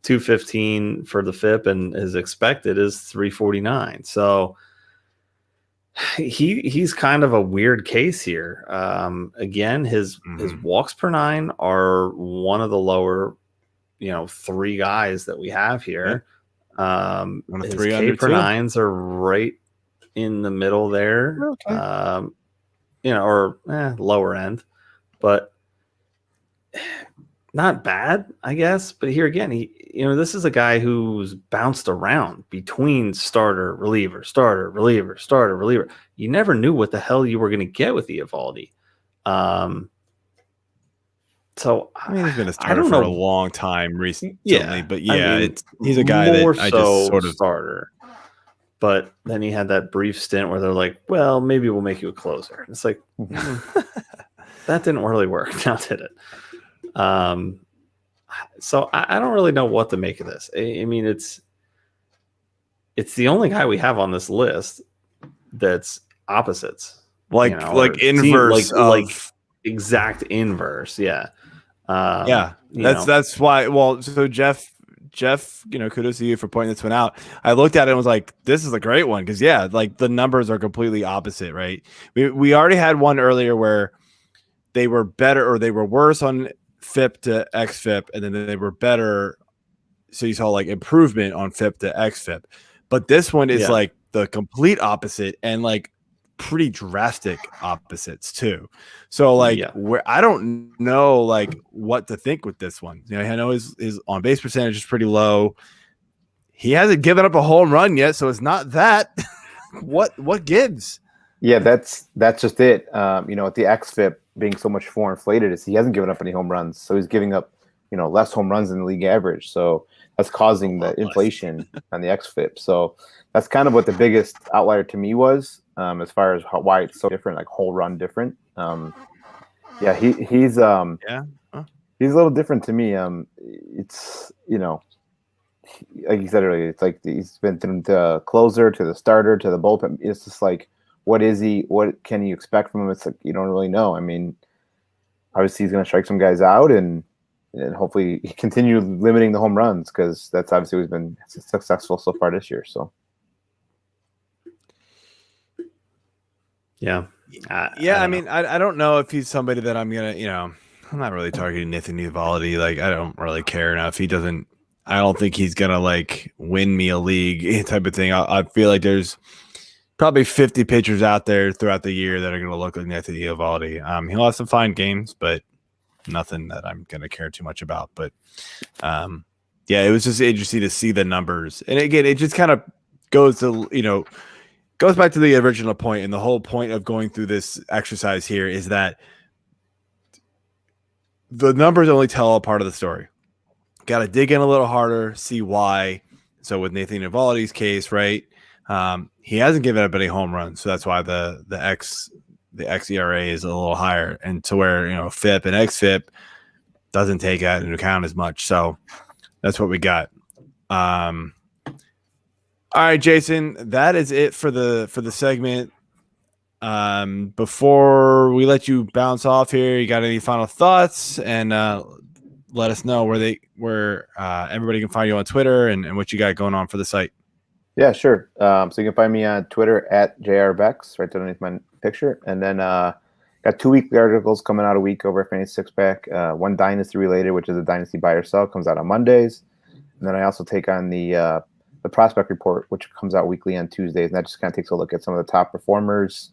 215 for the FIP, and his expected is 349. So he's kind of a weird case here. Again, his walks per nine are one of the lower, three guys that we have here. His K per nines are right in the middle there. Okay. Or lower end, but not bad, I guess. But here again, this is a guy who's bounced around between starter, reliever, starter, reliever, starter, reliever. You never knew what the hell you were going to get with Iavaldi. So I mean, he's been a starter for a long time recently, but he's a guy that I just sort of starter. But then he had that brief stint where they're like, well, maybe we'll make you a closer. It's like, that didn't really work. Now did it? So I don't really know what to make of this. I mean, it's the only guy we have on this list that's opposites. Like inverse. Like exact inverse. Yeah. That's why. Well, so Jeff, kudos to you for pointing this one out. I looked at it and was like, this is a great one. Cause like the numbers are completely opposite, right? We already had one earlier where they were better or they were worse on FIP to xFIP. And then they were better. So you saw like improvement on FIP to xFIP, but this one is like the complete opposite and like pretty drastic opposites too. So like where I don't know like what to think with this one. I know his on base percentage is pretty low. He hasn't given up a home run yet, so it's not that. What gives? Yeah, that's just it. With the xFIP being so much more inflated, is he hasn't given up any home runs, so he's giving up less home runs than the league average. So that's causing the inflation on the xFIP. So that's kind of what the biggest outlier to me was. As far as why it's so different, like whole run different. He's a little different to me. It's like you said earlier, it's like he's been from the closer to the starter to the bullpen. It's just like, what is he? What can you expect from him? It's like you don't really know. I mean, obviously he's going to strike some guys out and hopefully continue limiting the home runs because that's obviously who's been successful so far this year. So. Yeah. I mean, I don't know if he's somebody that I'm going to, I'm not really targeting Nathan Iavaldi. Like, I don't really care enough. I don't think he's going to like win me a league type of thing. I feel like there's probably 50 pitchers out there throughout the year that are going to look like Nathan Iavaldi. He'll have some fine games, but nothing that I'm going to care too much about. But it was just interesting to see the numbers. And again, it just kind of goes to, goes back to the original point, and the whole point of going through this exercise here is that the numbers only tell a part of the story. Got to dig in a little harder, see why. So with Nathan Iavaldi's case, right, he hasn't given up any home runs, so that's why the xERA is a little higher, and to where FIP and xFIP doesn't take that into account as much. So that's what we got. All right, Jason, that is it for the segment. Before we let you bounce off here, you got any final thoughts? And let us know where everybody can find you on Twitter and what you got going on for the site. Yeah, sure. So you can find me on Twitter at JRBex, right underneath my picture. And then got 2 weekly articles coming out a week over at Fantasy Six Pack. One Dynasty related, which is a Dynasty buy or sell, comes out on Mondays. And then I also take on the prospect report, which comes out weekly on Tuesdays, and that just kind of takes a look at some of the top performers,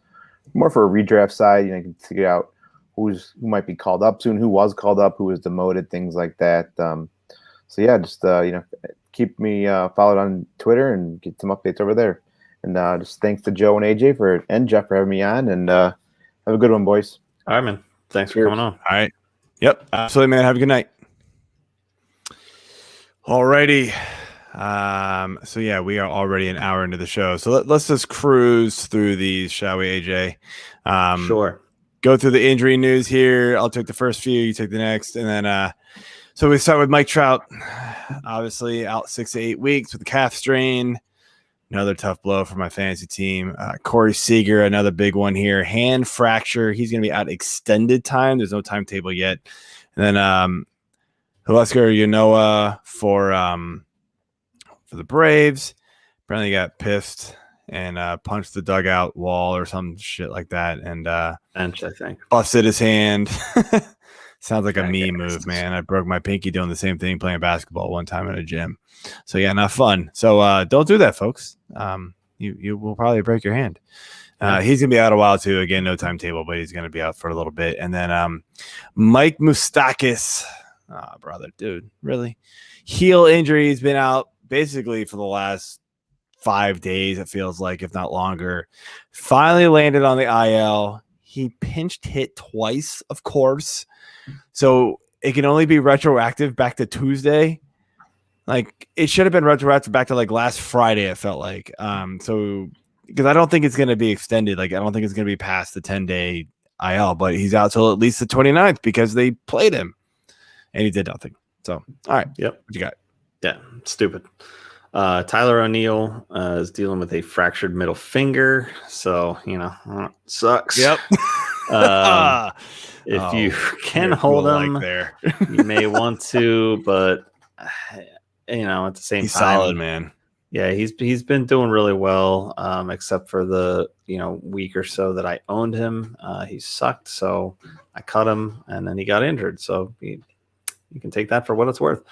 more for a redraft side. You can figure out who might be called up soon, who was called up, who was demoted, things like that. Just keep me followed on Twitter and get some updates over there. And just thanks to Joe and AJ and Jeff for having me on, and have a good one, boys. All right, man. Thanks for coming on. All right. Yep, absolutely, man. Have a good night. Alrighty. We are already an hour into the show. So let's just cruise through these, shall we, AJ? Sure. go through the injury news here. I'll take the first few, you take the next, and then so we start with Mike Trout. Obviously out 6 to 8 weeks with a calf strain. Another tough blow for my fantasy team. Corey Seager, another big one here. Hand fracture. He's going to be out extended time. There's no timetable yet. And then Huascar Ynoa for the Braves. Apparently got pissed and punched the dugout wall or some shit like that. And bench, I think. Busted his hand. Sounds like a me move, man. I broke my pinky doing the same thing playing basketball one time in a gym. So yeah, not fun. So don't do that, folks. You will probably break your hand. He's gonna be out a while too. Again, no timetable, but he's gonna be out for a little bit. And then Mike Mustakis, brother, dude, really, heel injury. He's been out basically for the last 5 days. It feels like, if not longer. Finally landed on the IL. He pinched hit twice, of course. So it can only be retroactive back to Tuesday. Like, it should have been retroactive back to like last Friday, it felt like. So because I don't think it's going to be extended. Like, I don't think it's going to be past the 10-day IL, but he's out till at least the 29th because they played him and he did nothing. So, all right. Yep. What you got? Yeah. Stupid. Tyler O'Neill is dealing with a fractured middle finger. So, sucks. Yep. If you can hold him, like there. you may want to, but at the same He's time, solid, man. Yeah, he's been doing really well, except for the week or so that I owned him. He sucked, so I cut him, and then he got injured. So you can take that for what it's worth.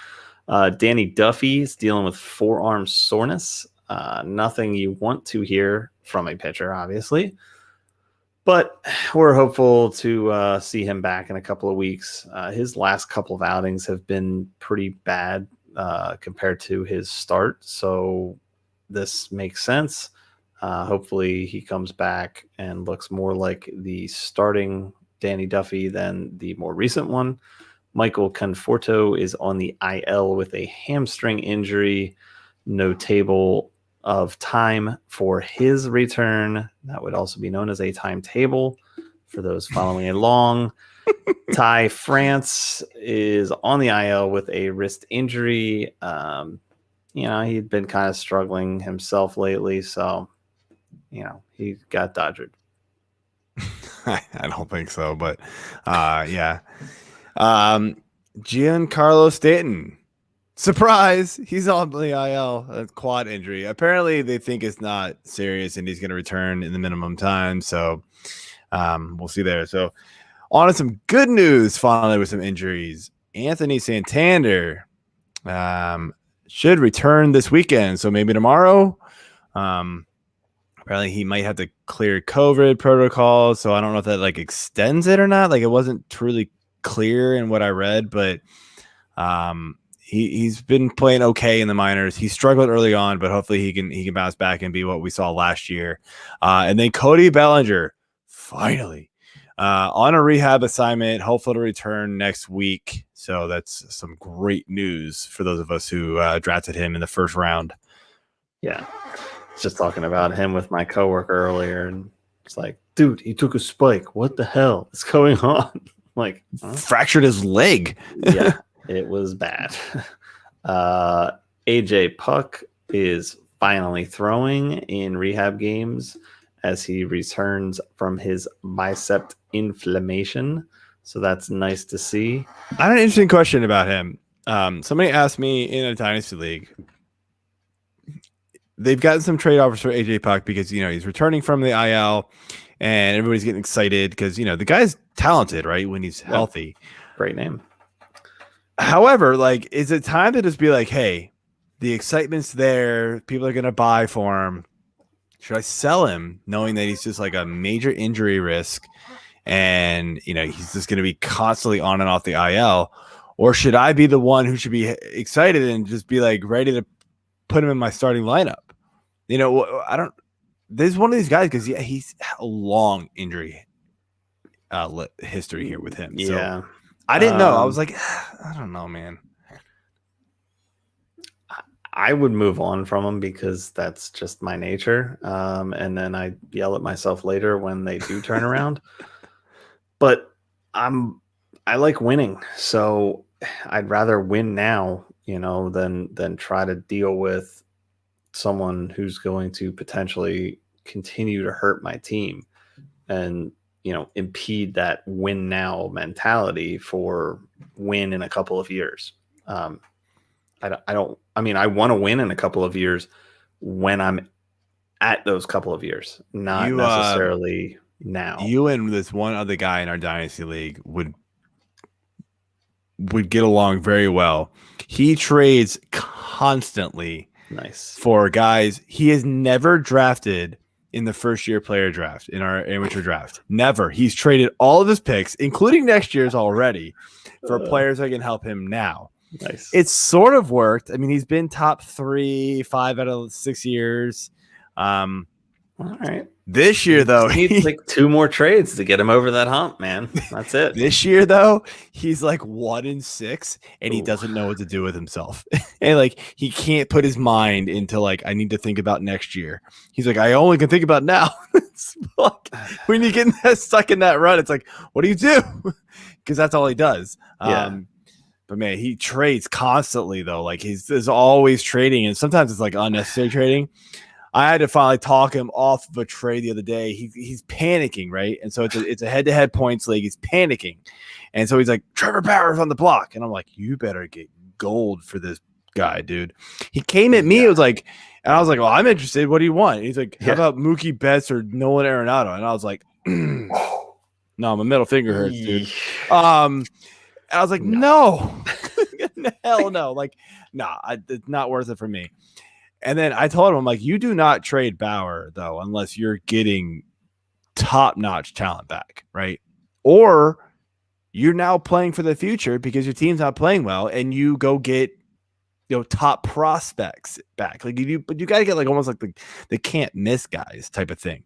Danny Duffy is dealing with forearm soreness. Nothing you want to hear from a pitcher, obviously. But we're hopeful to see him back in a couple of weeks. His last couple of outings have been pretty bad compared to his start. So this makes sense. Hopefully he comes back and looks more like the starting Danny Duffy than the more recent one. Michael Conforto is on the IL with a hamstring injury. No table of time for his return. That would also be known as a timetable for those following along. Ty France is on the IL with a wrist injury. He'd been kind of struggling himself lately, so he got dodgered. I don't think so, but yeah. Giancarlo Stanton. Surprise! He's on the IL, a quad injury. Apparently, they think it's not serious, and he's going to return in the minimum time. So, we'll see there. So, on to some good news. Finally, with some injuries, Anthony Santander should return this weekend. So maybe tomorrow. Apparently, he might have to clear COVID protocols. So I don't know if that extends it or not. It wasn't truly clear in what I read, but he's been playing okay in the minors. He struggled early on, but hopefully he can bounce back and be what we saw last year. And then Cody Bellinger, finally, on a rehab assignment, hopefully to return next week. So that's some great news for those of us who drafted him in the first round. Yeah. Just talking about him with my coworker earlier, and it's like, dude, he took a spike. What the hell is going on? Fractured his leg. Yeah, it was bad. AJ Puck is finally throwing in rehab games as he returns from his bicep inflammation. So that's nice to see. I had an interesting question about him. Somebody asked me in a dynasty league. They've gotten some trade offers for AJ Puck because he's returning from the IL, and everybody's getting excited because the guy's talented, right? When he's healthy, great name. However, is it time to just be like, hey, the excitement's there, people are gonna buy for him? Should I sell him, knowing that he's just a major injury risk, and he's just gonna be constantly on and off the IL, or should I be the one who should be excited and just be ready to put him in my starting lineup? I don't. There's one of these guys because he's a long injury history here with him. Yeah, so I didn't know. I was like, I don't know, man. I would move on from him because that's just my nature. And then I yell at myself later when they do turn around. but I like winning, so I'd rather win now, than try to deal with someone who's going to potentially continue to hurt my team and impede that win now mentality for win in a couple of years. I want to win in a couple of years when I'm at those couple of years, not necessarily now. You and this one other guy in our dynasty league would get along very well. He trades constantly. Nice. For guys he has never drafted in the first year player draft, in our amateur draft. Never. He's traded all of his picks, including next year's already, for players that can help him now. Nice. It's sort of worked. I mean, he's been top 5 out of 6 years. All right. This year, though, he needs like 2 more trades to get him over that hump, man. That's it. This year, though, he's like 1-6, and he doesn't know what to do with himself. And like he can't put his mind into like, I need to think about next year. He's like, I only can think about now. It's like, when you get stuck in that rut, it's like, what do you do? Because that's all he does. Yeah. But man, he trades constantly though. Like he's always trading, and sometimes it's like unnecessary trading. I had to finally talk him off of a trade the other day. He's panicking, right? And so it's a head-to-head points league. He's panicking. And so he's like, Trevor Bauer's on the block. And I'm like, you better get gold for this guy, dude. He came at me. It was like, and I was like, well, I'm interested. What do you want? And he's like, how about Mookie Betts or Nolan Arenado? And I was like, no, my middle finger hurts, dude. And I was like, no. Hell no. Like, nah, it's not worth it for me. And then I told him, I'm like, you do not trade Bauer, though, unless you're getting top-notch talent back, right? Or you're now playing for the future because your team's not playing well, and you go get, top prospects back. Like but you got to get like almost like the can't miss guys type of thing.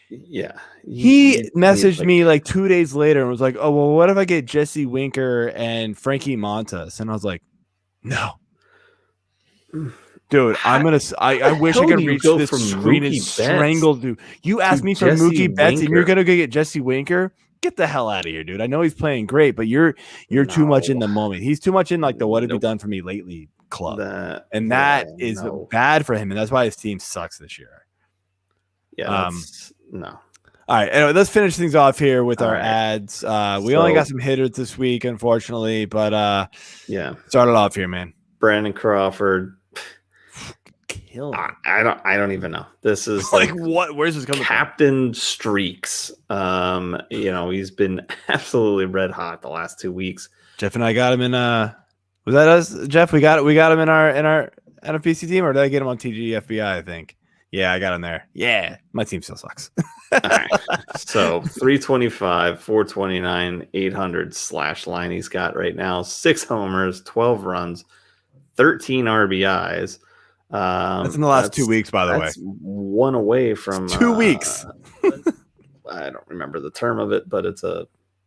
Yeah. He messaged me like 2 days later and was like, oh, well, what if I get Jesse Winker and Frankie Montas? And I was like, no. Dude, I wish I could reach this screen and strangle dude. You asked me for Mookie Betts, and you're gonna go get Jesse Winker? Get the hell out of here, dude. I know he's playing great, but you're too much in the moment. He's too much in like the what have you done for me lately club, that is bad for him, and that's why his team sucks this year. Yeah, no. All right, anyway, let's finish things off here with our ads. We only got some hitters this week, unfortunately, but start it off here, man. Brandon Crawford. Kill him. I don't even know. This is like what? Where's this coming Captain Streaks. He's been absolutely red hot the last 2 weeks. Jeff and I got him in. Was that us, Jeff? We got him in our NFPC team, or did I get him on TGFBI? I think. Yeah, I got him there. Yeah, my team still sucks. All right. So 325, 429, 800 slash line he's got right now. 6 homers, 12 runs, 13 RBIs. That's in the last 2 weeks, by the way. One away from 2 weeks. I don't remember the term of it, but it's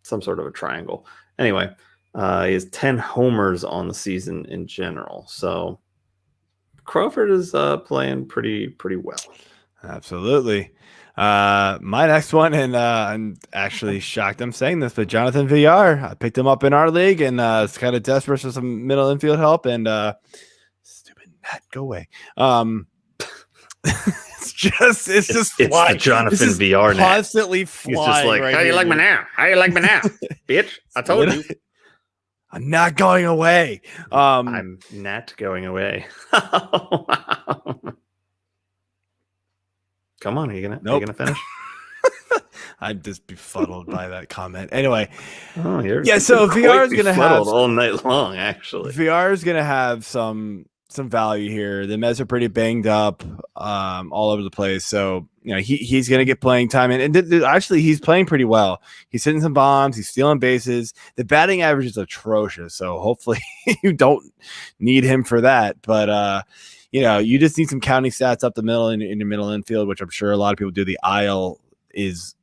some sort of a triangle. Anyway, he has 10 homers on the season in general. So Crawford is playing pretty well. Absolutely. My next one, and I'm actually shocked I'm saying this, but Jonathan Villar. I picked him up in our league, and it's kind of desperate for some middle infield help, and go away. It's just flying. The Jonathan VR net. Constantly flying. He's just like, how you like me now? How you like me now, bitch? I told you. I'm not going away. I'm not going away. Come on, are you gonna finish? I'm just befuddled by that comment. Anyway, so VR is gonna have all night long. Actually, VR is gonna have some value here. The Mets are pretty banged up, all over the place. So he's gonna get playing time, and actually he's playing pretty well. He's hitting some bombs. He's stealing bases. The batting average is atrocious. So hopefully you don't need him for that. But you just need some counting stats up the middle in your middle infield, which I'm sure a lot of people do. The aisle is.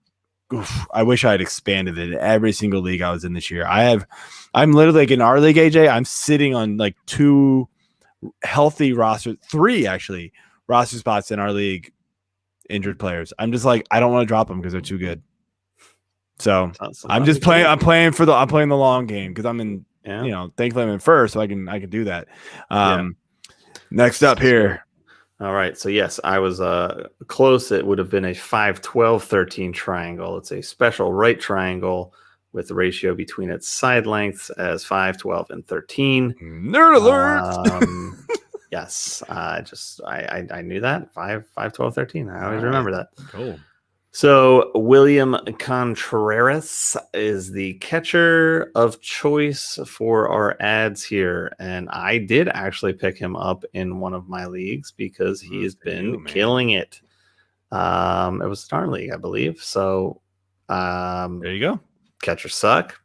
I wish I had expanded it in every single league I was in this year. I'm literally like in our league, AJ. I'm sitting on like 2 healthy roster, 3 actually roster spots in our league. Injured players. I'm just like, I don't want to drop them because they're too good. So Sounds I'm just playing. I'm playing the long game because I'm in. Yeah. You know, thankfully I'm in first, so I can do that. Next up here. All right. So yes, I was close. It would have been a 5, 12, 13 triangle. It's a special right triangle with the ratio between its side lengths as 5, 12, and 13. Nerd alert. Yes. I knew that. 5, 12, 13. I always remember that. Cool. So William Contreras is the catcher of choice for our ads here. And I did actually pick him up in one of my leagues because he has been killing it. It was a darn league, I believe. So there you go. Catchers suck,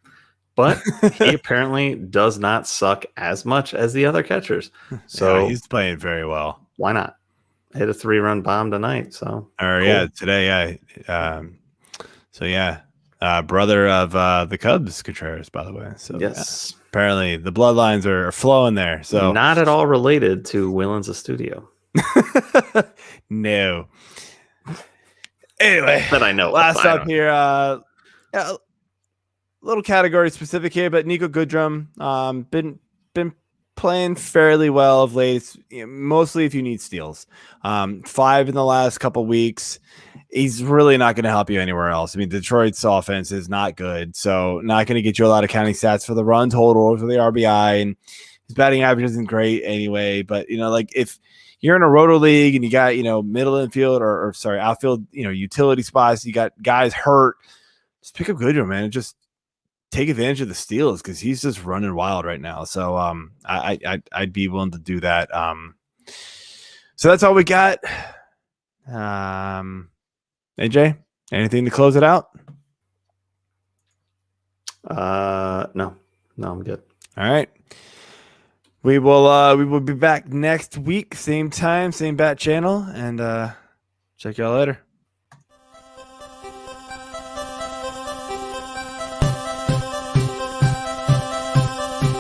but he apparently does not suck as much as the other catchers. So yeah, he's playing very well. Why not? Hit a 3-run bomb tonight. So yeah, today, brother of the Cubs, Contreras, by the way. So yes, apparently the bloodlines are flowing there. So not at all related to Willens a Studio. No. Anyway, but I know. Last up here, little category specific here, but Niko Goodrum, been playing fairly well of late, mostly if you need steals. 5 in the last couple weeks. He's really not going to help you anywhere else. I mean, Detroit's offense is not good, so not going to get you a lot of counting stats for the run total or for the RBI, and his batting average isn't great anyway. But like if you're in a roto league and you got middle infield or outfield utility spots, you got guys hurt, just pick up Goodrum, man, and just take advantage of the steals because he's just running wild right now. So I'd be willing to do that. So that's all we got. AJ, anything to close it out? No, I'm good. All right. We will be back next week, same time, same bat channel, and check y'all later.